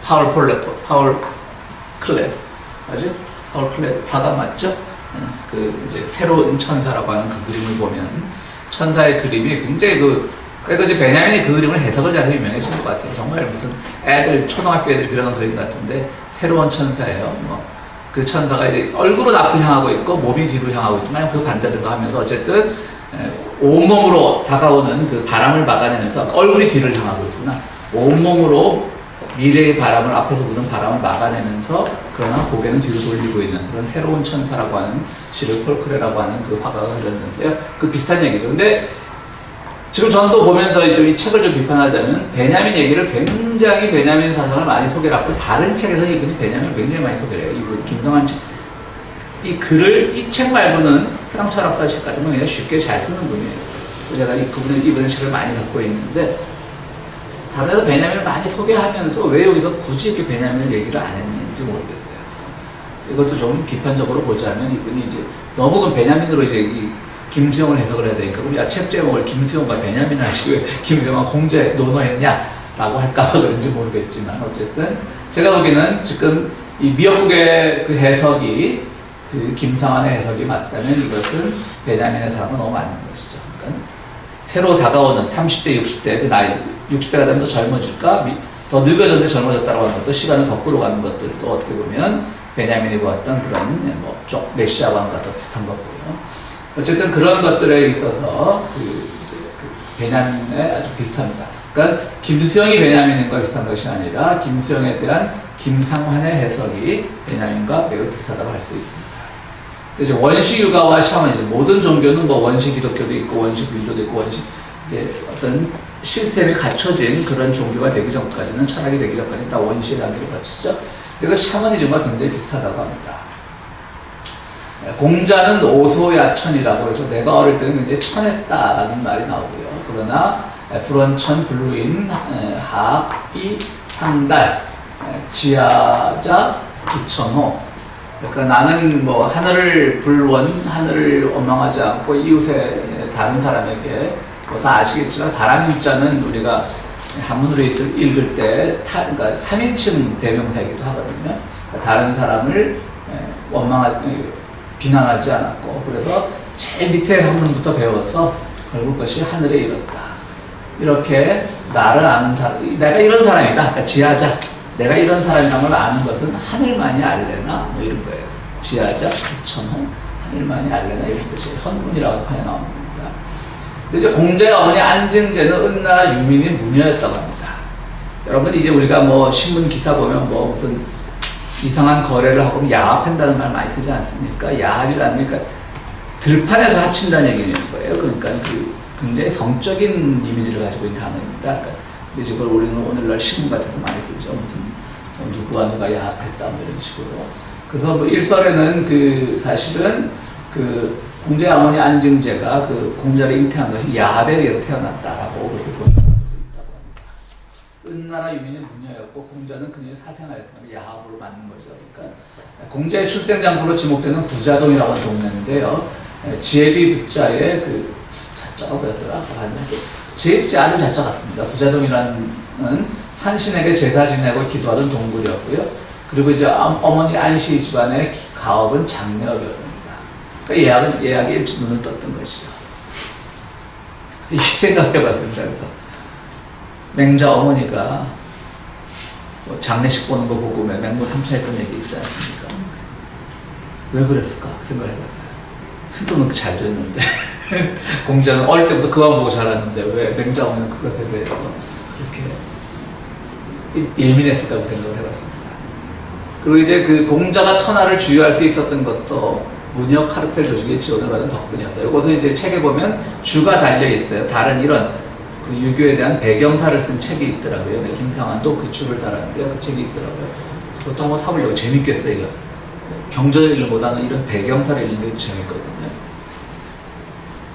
파울 클랩 맞죠? 파울 클랩 화가 맞죠? 그 이제 새로운 천사라고 하는 그 그림을 보면 천사의 그림이 굉장히 그러니까 이제 베냐민이 그 그림을 해석을 잘해서 유명해진 것 같아요. 정말 무슨 애들 초등학교 애들 그려놓은 그림 같은데 새로운 천사예요. 뭐 그 천사가 이제 얼굴은 앞을 향하고 있고 몸이 뒤로 향하고 있지만 그 반대들도 하면서 어쨌든 온몸으로 다가오는 그 바람을 막아내면서 얼굴이 뒤를 향하고 있구나. 온몸으로 미래의 바람을 앞에서 부는 바람을 막아내면서 그러나 고개는 뒤로 돌리고 있는 그런 새로운 천사라고 하는 시를 폴크레라고 하는 그 화가가 그렸는데요. 그 비슷한 얘기죠. 근데 지금 전도 보면서 좀 이 책을 좀 비판하자면 베냐민 얘기를 굉장히 베냐민 사상을 많이 소개를 하고 다른 책에서 이분이 베냐민을 굉장히 많이 소개를 해요. 이분 김성환 책. 이 글을 이 책 말고는 해당 철학사 책 같은 건 그냥 쉽게 잘 쓰는 분이에요. 제가 이분의 책을 많이 갖고 있는데 다른 데서 베냐민을 많이 소개하면서 왜 여기서 굳이 이렇게 베냐민을 얘기를 안 했는지 모르겠어요. 이것도 좀 비판적으로 보자면 이분이 이제 너무 그 베냐민으로 이제 이 김수영을 해석을 해야 되니까 그럼 야, 책 제목을 김수영과 베냐민을 하지 왜 김수영과 공제 논어했냐 라고 할까봐 그런지 모르겠지만 어쨌든 제가 보기에는 지금 이 미역국의 그 해석이 그 김상환의 해석이 맞다면 이것은 베냐민의 사람은 너무 맞는 것이죠. 그러니까 새로 다가오는 30대, 60대 그 나이 60대가 되면 더 젊어질까? 더 늙어졌는데 젊어졌다고 하는 것도 시간을 거꾸로 가는 것들도 어떻게 보면 베냐민이 보았던 그런 쪽 메시아와 같은 비슷한 거고요. 어쨌든 그런 것들에 있어서 그 베냐민에 아주 비슷합니다. 그러니까 김수영이 베냐민과 비슷한 것이 아니라 김수영에 대한 김상환의 해석이 베냐민과 매우 비슷하다고 할 수 있습니다. 이제 원시 유가와 샤머니즘 모든 종교는 뭐 원시 기독교도 있고 원시 불교도 있고 원시 이제 어떤 시스템이 갖춰진 그런 종교가 되기 전까지는 철학이 되기 전까지는 다 원시의 단계를 거치죠. 그리고 샤머니즘과 굉장히 비슷하다고 합니다. 공자는 오소야천이라고 해서 내가 어릴 때는 굉장히 천했다라는 말이 나오고요. 그러나 불원천, 불루인, 하이, 상달, 지하자, 기천호. 그러니까 나는 뭐 하늘을 불원, 하늘을 원망하지 않고 이웃의 다른 사람에게 뭐 다 아시겠지만 사람 인자는 우리가 한문으로 읽을 때 그러니까 3인칭 대명사이기도 하거든요. 그러니까 다른 사람을 비난하지 않았고 그래서 제일 밑에 한문부터 배워서 결국 그것이 하늘에 이뤘다. 이렇게 나를 아는 사람, 내가 이런 사람이다. 그러니까 지하자. 내가 이런 사람이라는 걸 아는 것은 하늘만이 알래나 뭐 이런 거예요. 지하자, 기천호, 하늘만이 알래나 이런 뜻이에요. 헌문이라고 하여 나옵니다. 근데 이제 공자의 어머니 안증제는 은나라 유민의 무녀였다고 합니다. 여러분 이제 우리가 뭐 신문 기사 보면 뭐 무슨 이상한 거래를 하고 야합한다는 말 많이 쓰지 않습니까? 야합이라는 게 그러니까 들판에서 합친다는 얘기는 거예요. 그러니까 그 굉장히 성적인 이미지를 가지고 있는 단어입니다. 그러니까 근데 이걸 우리는 오늘날 신문 같은 데 많이 쓰죠. 무슨 누구와 누가 야합했다 뭐 이런 식으로. 그래서 뭐 일설에는 그 사실은 그 공자의 어머니 안증제가 그 공자를 잉태한 것이 야합에 의해서 태어났다라고 그렇게 보는 사람도 있다고 합니다. 은나라 유민은 무녀였고 공자는 그녀의 사생아였으면 야합으로 맞는 거죠. 그러니까 공자의 출생 장소로 지목되는 부자동이라고 하는 동네인데요. 지혜비 부자의 그 자자가 뭐였더라? 지혜비 아들 자자 같습니다. 부자동이라는 산신에게 제사 지내고 기도하던 동굴이었고요. 그리고 이제 어머니 안씨 집안의 가업은 장례업이었습니다. 그러니까 예약에 일찍 눈을 떴던 것이죠. 이 생각을 해봤습니다. 그래서 맹자 어머니가 뭐 장례식 보는 거 보고 맹모 삼천했던 얘기 있지 않습니까? 왜 그랬을까? 그 생각을 해봤어요. 스스로는 잘 됐는데 공자는 어릴 때부터 그만 보고 자랐는데 왜 맹자 어머니는 그것에 대해서 그렇게 예민했을까? 그 생각을 해봤습니다. 그리고 이제 그 공자가 천하를 주유할 수 있었던 것도 문혁 카르텔 조직의 지원을 받은 덕분이었다. 이것은 이제 책에 보면 주가 달려 있어요. 다른 이런 그 유교에 대한 배경사를 쓴 책이 있더라고요. 김상환도 그 주를 달았는데요. 그 책이 있더라고요. 그것도 한번 사보려고 재밌겠어요. 이거 경전을 읽는 것보다는 이런 배경사를 읽는 게 재밌거든요.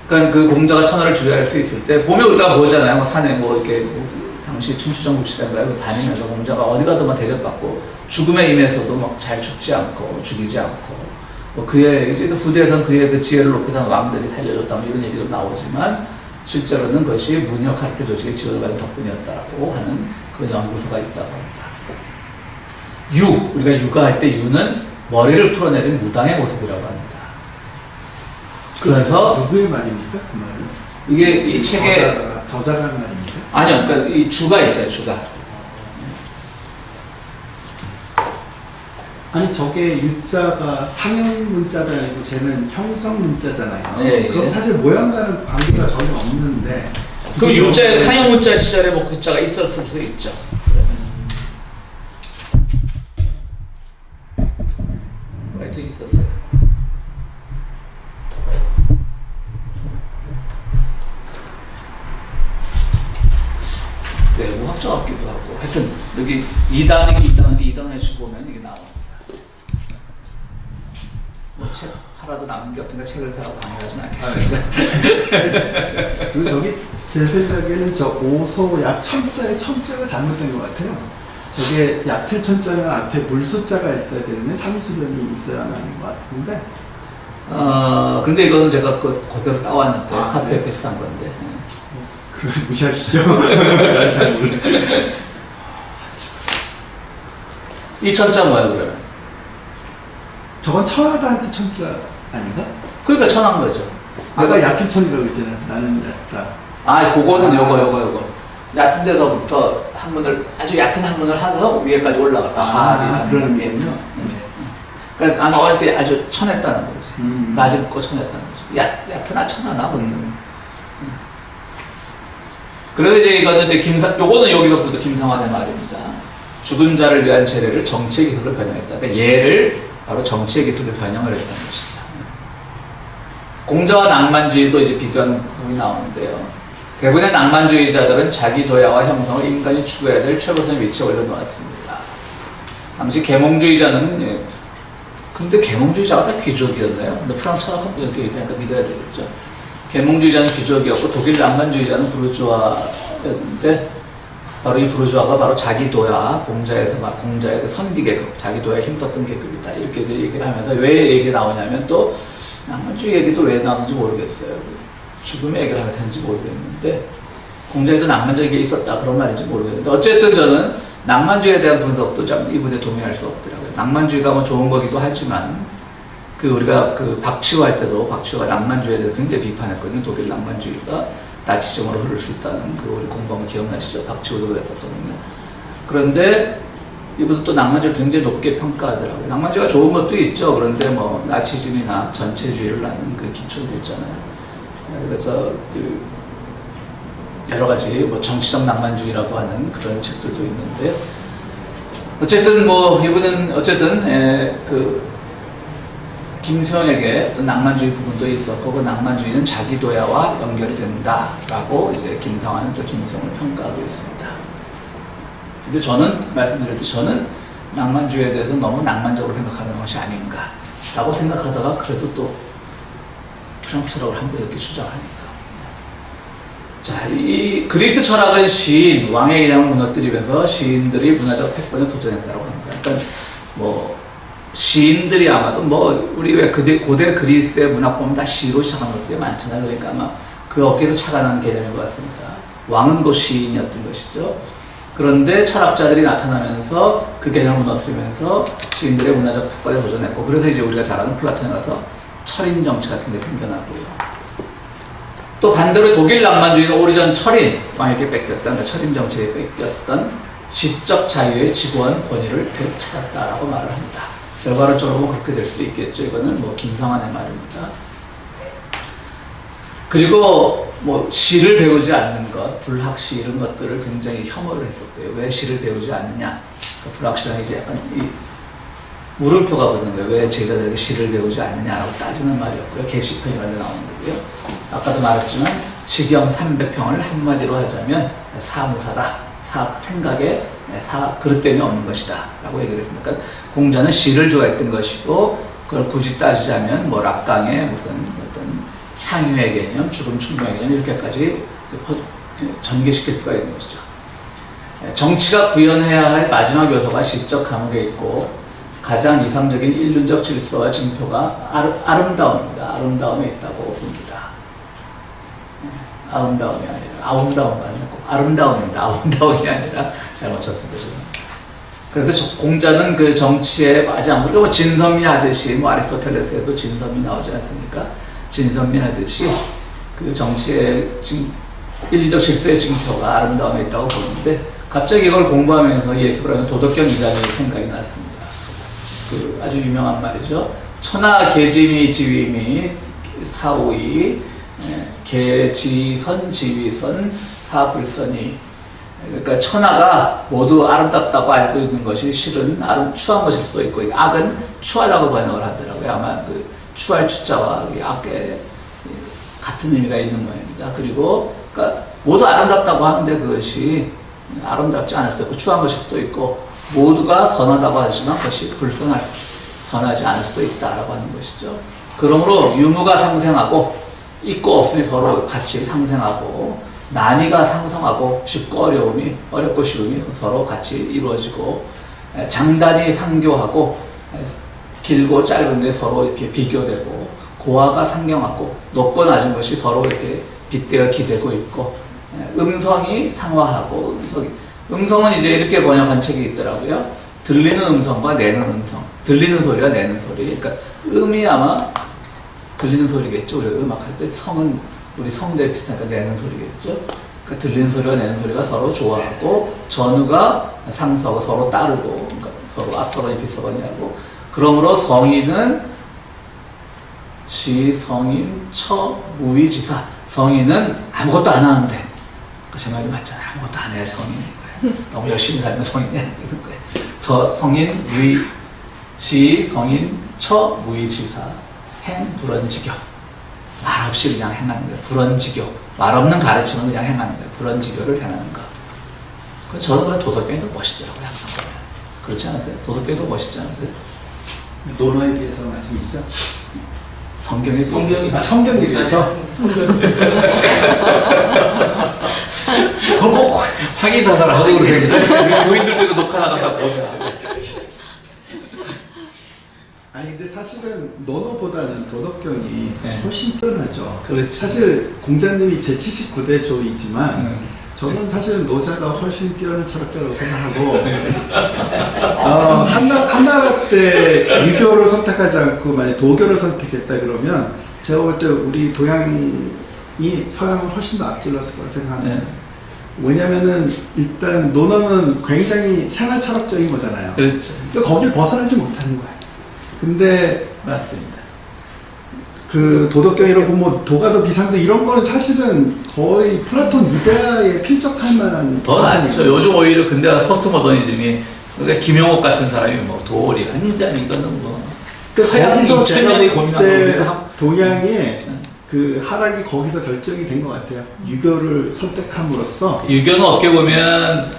그러니까 그 공자가 천하를 주유할 수 있을 때 보면 우리가 보잖아요. 뭐 산에 뭐 이렇게 뭐 당시 춘추전국 시대인가요? 다니면서 공자가 어디 가도 막 대접받고 죽음에 임해서도 막 잘 죽지 않고 죽이지 않고 뭐 그의 이제 후대에서는 그의 그 지혜를 높여서 왕들이 살려줬다 뭐 이런 얘기도 나오지만 실제로는 그것이 문혁 카르텔 조직의 지원을 받은 덕분이었다라고 하는 그런 연구소가 있다고 합니다. 우리가 육아할 때 유는 머리를 풀어내린 무당의 모습이라고 합니다. 그래서 누구의 말입니까? 그 말은? 이게 이 책에 저자가 한 말입니까? 아니요, 그러니까 이 주가 있어요, 주가. 아니 저게 유자가 상형 문자가 아니고 쟤는 형성 문자잖아요. 네, 그럼 예. 사실 모양과는 관계가 전혀 없는데. 그 유자 상형 문자 시절에 뭐 글자가 있었을 수 있죠. 하여튼 있었어요. 외국학자 같기도 하고 하여튼 여기 2단에 주보면 이게 나옵니다. 뭐 책 하나도 남은 게 없으니까 책을 사러 방해하진 않겠습니다. 그리고 저기 제 생각에는 저 오소 약 천자의 천자가 잘못된 것 같아요. 저게 얕은 천자는 앞에 물 숫자가 있어야 되는데 상수변이 있어야만 하는 것 같은데. 근데 이거는 제가 그대로 따왔는데 아, 카페에 네. 비슷한 건데. 그걸 무시하시죠. 잘 모르겠어요. 이 천자 뭐야 그러면? 저건 천하다한테 천자 아닌가? 그러니까 천한 거죠. 아까 얕은 천이라고 그랬잖아. 나는 얕다. 아, 그거는 아. 요거. 얕은 데서부터 한문을 아주 얕은 한문을 하서 위에까지 올라갔다. 그런 게 의미군요. 그러니까 안 어릴 때 아주 천했다는 거지. 음. 낮은 거 천했다는 거지. 얕으나 천하나 보는. 그래서 이제 이거는 이제 요거는 여기서부터 김상환의 말입니다. 죽은 자를 위한 재래를 정치의 기술로 변형했다. 그러니까 예를 바로 정치의 기술로 변형을 했다는 것이다. 공자와 낭만주의도 이제 비교한 부분이 나오는데요. 대부분의 낭만주의자들은 자기 도야와 형성을 인간이 추구해야 될 최고선의 위치에 올려놓았습니다. 당시 계몽주의자는 근데 계몽주의자가 다 귀족이었나요? 근데 프랑스 철학은 이렇게 얘기하니까 믿어야 되겠죠. 계몽주의자는 귀족이었고 독일 낭만주의자는 부르주아였는데 바로 이 부르주아가 바로 자기 도야, 공자의 그 선비 계급, 자기 도야에 힘썼던 계급이다. 이렇게 이제 얘기를 하면서 왜 얘기 나오냐면 또 낭만주의 얘기도 왜 나오는지 모르겠어요. 죽음의 얘기를 하는지 모르겠는데 공자에도 낭만적인 게 있었다 그런 말인지 모르겠는데 어쨌든 저는 낭만주의에 대한 분석도 좀 이분에 동의할 수 없더라고요. 낭만주의가 뭐 좋은 거기도 하지만 우리가 박치호 할 때도 박치호가 낭만주의에 대해서 굉장히 비판했거든요. 독일 낭만주의가 나치즘으로 흐를 수 있다는 우리 공부하면 기억나시죠? 박치호도 그랬었거든요. 그런데 이분도 또 낭만주의를 굉장히 높게 평가하더라고요. 낭만주의가 좋은 것도 있죠. 그런데 뭐 나치즘이나 전체주의를 낳는 그 기초도 있잖아요. 그래서 여러 가지 뭐 정치적 낭만주의라고 하는 그런 책들도 있는데 어쨌든 뭐 이분은 어쨌든 김수영에게 어떤 낭만주의 부분도 있었고 그 낭만주의는 자기 도야와 연결이 된다라고 이제 김상환은 또 김수영을 평가하고 있습니다. 근데 저는 말씀드렸듯이 저는 낭만주의에 대해서 너무 낭만적으로 생각하는 것이 아닌가라고 생각하다가 그래도 또 프랑스 철학을 한번 이렇게 주장하니까. 자, 이 그리스 철학은 시인, 왕의 개념을 무너뜨리면서 시인들이 문화적 패권에 도전했다고 합니다. 그러니까 뭐 시인들이 아마도 뭐 우리 왜 고대 그리스의 문학 보면 다 시로 시작한 것들이 많잖아요. 그러니까 아마 그 어깨에서 착안하는 개념인 것 같습니다. 왕은 곧 시인이었던 것이죠. 그런데 철학자들이 나타나면서 그 개념을 무너뜨리면서 시인들의 문화적 패권에 도전했고 그래서 이제 우리가 잘 아는 플라톤에 가서 철인 정치 같은 게 생겨나고요. 또 반대로 독일 낭만주의는 오리전 철인, 왕에게 뺏겼던, 그러니까 철인 정치에 뺏겼던 지적 자유의 지구한 권위를 계속 찾았다라고 말을 합니다. 결과론적으로 그렇게 될 수도 있겠죠. 이거는 뭐 김상환의 말입니다. 그리고 뭐 시를 배우지 않는 것, 불학시 이런 것들을 굉장히 혐오를 했었고요. 왜 시를 배우지 않느냐? 그 불학시는 이제 약간 이 물음표가 붙는 거예요. 왜 제자들에게 시를 배우지 않느냐라고 따지는 말이었고요. 계시편이라는 데 나오는 거고요. 아까도 말했지만 시경 300평을 한마디로 하자면 사무사다. 생각에 그릇됨이 없는 것이다 라고 얘기를 했습니다. 그러니까 공자는 시를 좋아했던 것이고 그걸 굳이 따지자면 뭐 락강의 무슨 어떤 향유의 개념, 죽음 충동의 개념 이렇게까지 전개시킬 수가 있는 것이죠. 정치가 구현해야 할 마지막 요소가 시적 감옥에 있고 가장 이상적인 인륜적 질서와 징표가 아름다움입니다. 아름다움에 있다고 봅니다. 아름다움이 아니라 아름다움이 아니고 아름다움입니다. 아름다움이 아니라 잘못 쳤습니다. 그래서 공자는 그 정치에 마지막 우리가 뭐 진섬이 하듯이 뭐 아리스토텔레스에도 진섬이 나오지 않습니까? 진선미하듯이 그 정치의 인리적 질서의 징표가 아름다움에 있다고 보는데 갑자기 이걸 공부하면서 예습을 하면서 도덕경 이자의 생각이 났습니다. 그 아주 유명한 말이죠. 천하 계지미 지위미 사오이 계지선 지위선 사불선이. 그러니까 천하가 모두 아름답다고 알고 있는 것이 실은 추한 것일 수도 있고 악은 추하다고 번역을 하더라고요. 아마 그 추할 추자와 악의 같은 의미가 있는 모양입니다. 그리고 그러니까 모두 아름답다고 하는데 그것이 아름답지 않을 수도 있고 추한 것일 수도 있고 모두가 선하다고 하지만 그것이 선하지 않을 수도 있다라고 하는 것이죠. 그러므로 유무가 상생하고 있고 없음이 서로 같이 상생하고 난이가 상성하고 쉽고 어렵고 쉬움이 서로 같이 이루어지고 장단이 상교하고 길고 짧은데 서로 이렇게 비교되고 고하가 상경하고 높고 낮은 것이 서로 이렇게 빗대어 기대고 있고 음성이 상화하고 음성은 이제 이렇게 번역한 책이 있더라고요. 들리는 음성과 내는 음성, 들리는 소리와 내는 소리. 그러니까 음이 아마 들리는 소리겠죠. 우리가 음악할 때 성은 우리 성대 비슷하니까 내는 소리겠죠. 그러니까 들리는 소리와 내는 소리가 서로 좋아하고 전우가 상수하고 서로 따르고 그러니까 서로 앞서거니 뒤서거니 하고 그러므로 성인은 시성인 처무위지사. 성인은 아무것도 안 하는데 그러니까 제 말이 맞잖아요. 아무것도 안 해야 성인인 거예요. 너무 열심히 살면 성인이 아닌 거예요. 성인 시성인 처무위지사 행불언지교. 말없이 그냥 행하는 거예요. 불언지교. 말 없는 가르침은 그냥 행하는 거예요. 불언지교를 행하는 거. 저는 그래 도덕경이 더 멋있더라고요. 그렇지 않으세요? 도덕경이 더 멋있지 않으세요? 논어에 대해서 말씀이시죠? 성경에 성경에 대해서? 그거 꼭 확인하더라 하고 그러는데 교인들도 녹화 나가다 보면 아니 근데 사실은 논어보다는 도덕경이 네. 훨씬 뛰어나죠. 그렇죠. 사실 공자님이 제79대 조이지만 저는 사실 노자가 훨씬 뛰어난 철학자라고 생각하고 한나라 때 유교를 선택하지 않고 만약 도교를 선택했다 그러면 제가 볼 때 우리 동양이 서양을 훨씬 더 앞질렀을 거라 생각합니다. 네. 왜냐면은 일단 논어는 굉장히 생활 철학적인 거잖아요. 그렇죠. 그러니까 거길 벗어나지 못하는 거야. 근데 맞습니다. 그 도덕경이라고 뭐 도가도 비상도 이런 거는 사실은 거의 플라톤 이데아에 필적할 만한 더 낫죠. 요즘 오히려 근대화 포스트 모더니즘이 그러니까 김용옥 같은 사람이 뭐 도리 완전 이거는 뭐 거기서 제가 인천년이 볼 고민하고 때 우리가 동양의 그 하락이 거기서 결정이 된 것 같아요. 유교를 선택함으로써 유교는 어떻게 보면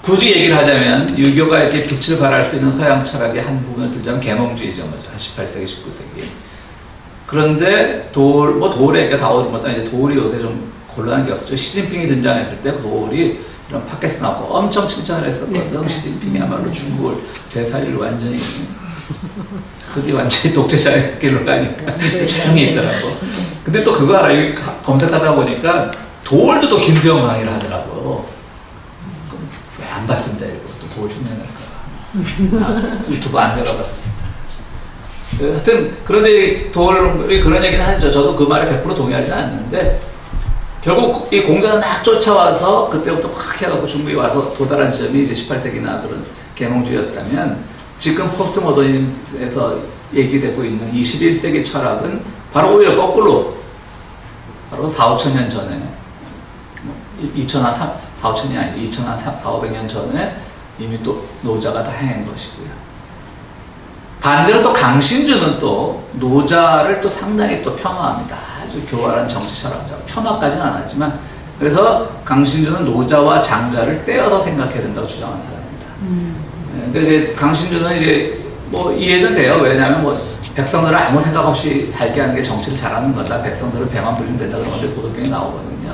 굳이 얘기를 하자면 유교가 이렇게 빛을 발할 수 있는 서양 철학의 한 부분을 들자면 계몽주의죠, 뭐죠. 18세기, 19세기. 그런데 도울에 다 얻은 것도 이제 도울이 요새 좀 곤란한 게 없죠. 시진핑이 등장했을 때 도울이 이런 팟캐스트 나왔고 엄청 칭찬을 했었거든. 네. 시진핑이야말로 중국을 대사를 완전히 그게 완전히 독재자의 길로 가니까 조용히 있더라고. 근데 또 그거 알아. 여기 검색하다 보니까 도울도 또 김수영 강의를 하더라고. 왜 안 봤습니다. 이거 또 도울 흉내낼까. 유튜브 안 열어봤습니다. 하여튼 그런데 도울이 그런 얘기는 하죠. 저도 그 말에 100% 동의하지 않는데 결국 이 공자가 막 쫓아와서 그때부터 막 해갖고 중국에 와서 도달한 지점이 이제 18세기나 그런 계몽주의였다면 지금 포스트 모더니즘에서 얘기되고 있는 21세기 철학은 바로 오히려 거꾸로 바로 4,5,000년 전에 4,5,000년이 아니고 4,500년 전에 이미 또 노자가 다 행한 것이고요. 반대로 또 강신주는 또 노자를 또 상당히 또 폄하합니다. 아주 교활한 정치 철학자. 폄하까지는 안 하지만 그래서 강신주는 노자와 장자를 떼어서 생각해야 된다고 주장하는 사람입니다. 근데 이제 강신주는 이제 뭐 이해는 돼요. 왜냐하면 뭐 백성들을 아무 생각 없이 살게 하는 게 정치를 잘하는 거다. 백성들을 배만 불리면 된다 그런 건데 도덕경이 나오거든요.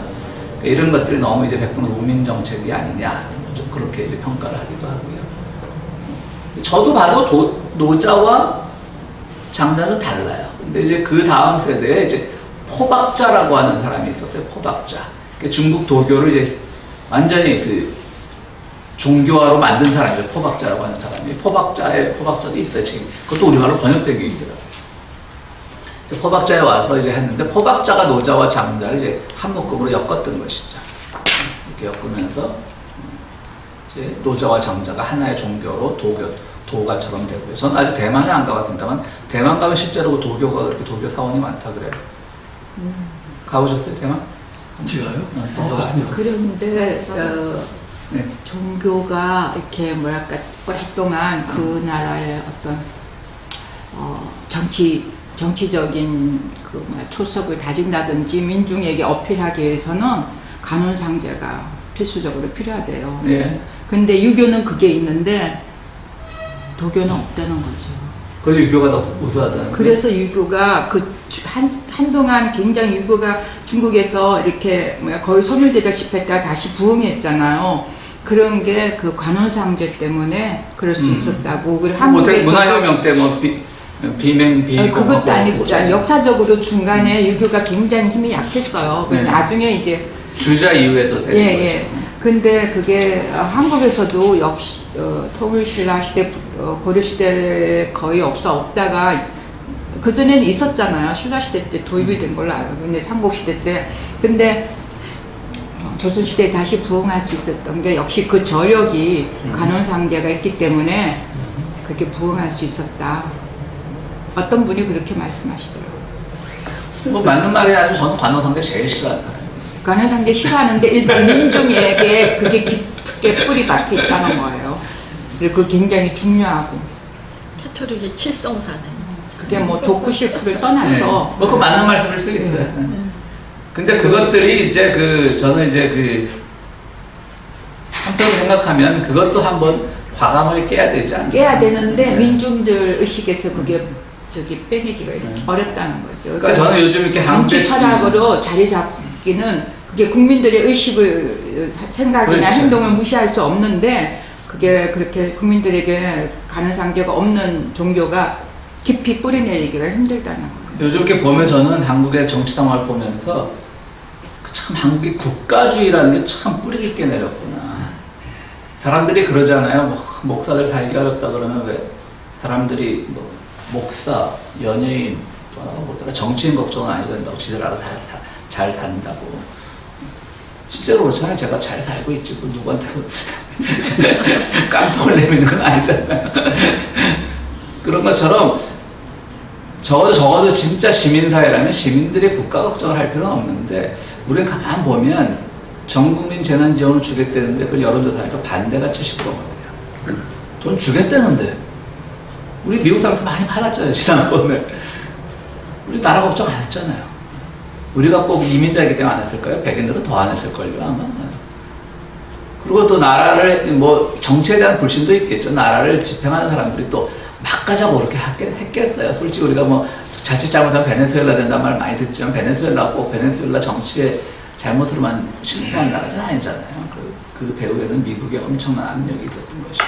그러니까 이런 것들이 너무 이제 백성들 우민 정책이 아니냐 좀 그렇게 이제 평가를 하기도 하고요. 저도 봐도 노자와 장자는 달라요. 근데 이제 그 다음 세대에 이제 포박자라고 하는 사람이 있었어요. 포박자. 그러니까 중국 도교를 이제 완전히 그 종교화로 만든 사람이죠. 포박자라고 하는 사람이. 포박자도 있어요. 지금. 그것도 우리말로 번역되기 힘들어요. 포박자에 와서 이제 했는데 포박자가 노자와 장자를 이제 한 묶음으로 엮었던 것이죠. 이렇게 엮으면서 이제 노자와 장자가 하나의 종교로 도가처럼 되고요. 저는 아직 대만에 안 가봤습니다만 대만 가면 실제로 도교가 그렇게 도교 사원이 많다 그래요. 가보셨어요 대만? 제가요? 아니요. 그런데 네. 종교가 이렇게 뭐랄까 오랫동안 그 나라의 어떤 정치적인 그 초석을 다진다든지 민중에게 어필하기 위해서는 간혼상제가 필수적으로 필요하대요. 예. 근데 유교는 그게 있는데 도교는 없다는 거죠. 그래서 유교가 더 우수하다는. 그래서 유교가 한동안 굉장히 유교가 중국에서 이렇게 거의 소멸되다시피 했다가 다시 부흥했잖아요. 그런 게 그 관원상제 때문에 그럴 수 있었다고. 그리고 한국에서 문화혁명 때 뭐 비맹 그것도 아니고 역사적으로 중간에 유교가 굉장히 힘이 약했어요. 네. 나중에 이제 주자 이후에도 세죠. 예. 근데 그게 한국에서도 역시 통일신라 시대, 고려 시대 거의 없다가 그 전에는 있었잖아요. 신라 시대 때 도입이 된 걸로 알고. 근데 삼국 시대 때 근데 조선 시대에 다시 부흥할 수 있었던 게 역시 그 저력이 관원상제가 있기 때문에 그렇게 부흥할 수 있었다. 어떤 분이 그렇게 말씀하시더라고요. 뭐 맞는 말이 아니고 저는 관원상제 제일 싫어한다. 관원상제 싫어하는데 일반 민중에게 그게 깊게 뿌리 박혀 있다는 거예요. 그리고 그게 굉장히 중요하고. 캐토릭의 칠성사는 그게 뭐 좋고 싫고를 떠나서. 뭐 그 맞는 말씀일 수 있어요. 근데 그것들이 이제 저는 이제 한편으로 생각하면 그것도 한번 과감하게 깨야 되지 않나. 깨야 되는데 민중들 의식에서 그게 빼내기가 어렵다는 거죠. 그러니까 저는 요즘 이렇게 정치 철학으로 자리 잡기는 그게 국민들의 의식을 생각이나 그렇죠. 행동을 무시할 수 없는데 그게 그렇게 국민들에게 관원상제가 없는 종교가 깊이 뿌리내리기가 힘들다는 거예요. 요즘 이렇게 보면 저는 한국의 정치 상황을 보면서 참 한국의 국가주의라는 게 참 뿌리 깊게 내렸구나. 사람들이 그러잖아요. 목사들 살기 어렵다 그러면 왜 사람들이 뭐 목사, 연예인, 또 하나가 뭐더라 정치인 걱정은 안 해도 된다고 지들 알아서 잘 산다고. 실제로 그렇잖아요. 제가 잘 살고 있지 뭐 누구한테 깡통을 내미는 건 아니잖아요. 그런 것처럼 적어도 진짜 시민사회라면 시민들의 국가 걱정을 할 필요는 없는데 우리는 가만 보면 전국민 재난지원을 주겠다는데 그걸 여론조사하니까 반대가 70%거든요. 돈 주겠다는데 우리 미국 사람들 많이 받았잖아요. 지난번에 우리 나라 걱정 안 했잖아요. 우리가 꼭 이민자이기 때문에 안 했을까요? 백인들은 더 안 했을걸요 아마. 그리고 또 나라를 뭐 정치에 대한 불신도 있겠죠. 나라를 집행하는 사람들이 또 막 가자고 그렇게 했겠어요. 솔직히 우리가 뭐 자칫 잘못하면 베네수엘라 된다는 말 많이 듣지만 베네수엘라 꼭 베네수엘라 정치의 잘못으로만 신고한 나라는 아니잖아요. 그 배후에는 미국의 엄청난 압력이 있었던 것이고.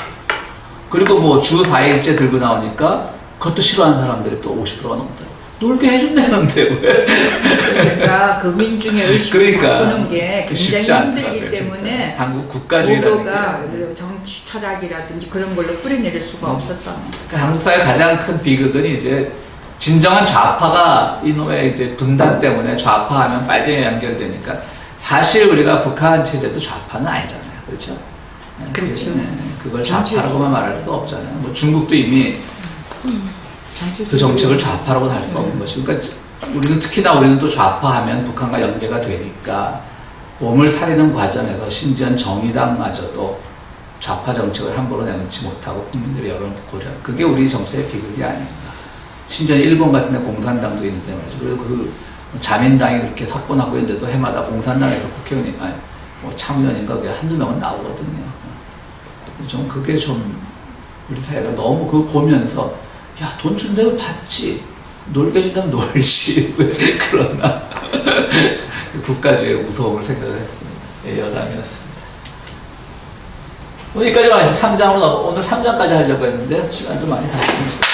그리고 뭐 주 4일째 들고 나오니까 그것도 싫어하는 사람들이 또 50%가 넘더라고요. 놀게 해준다는데 왜? 그러니까 그 민중의 의식을 바꾸는 게 굉장히 쉽지 힘들기 않더라고요, 때문에 진짜. 한국 국가주의라는 보도가 게. 그 정치 철학이라든지 그런 걸로 뿌리내릴 수가 없었다. 그러니까 한국 사회 가장 큰 비극은 이제 진정한 좌파가 이놈의 이제 분단 때문에 좌파하면 빨갱이 연결되니까 사실 우리가 북한 체제도 좌파는 아니잖아요. 그렇죠? 그렇죠. 그걸 좌파라고만 말할 수 없잖아요. 뭐 중국도 이미 그 정책을 좌파라고는 할 수 없는 것이. 그러니까 우리는 또 좌파하면 북한과 연계가 되니까 몸을 사리는 과정에서 심지어 정의당마저도 좌파 정책을 함부로 내놓지 못하고 국민들의 여론을 고려. 그게 우리 정치의 비극이 아닌가. 심지어 일본 같은 데 공산당도 있는데 말이죠. 그리고 그 자민당이 그렇게 석권하고 있는데도 해마다 공산당에서 국회의원이 뭐 참의원인가 그게 한두 명은 나오거든요. 좀 그게 좀 우리 사회가 너무 그거 보면서 야, 돈 준다면 받지. 놀게 준다면 놀지. 왜 그러나. 국가주의의 무서움을 생각을 했습니다. 예, 여담이었습니다. 여기까지 와서 3장으로 오늘 3장까지 하려고 했는데 시간도 많이 갔습니다.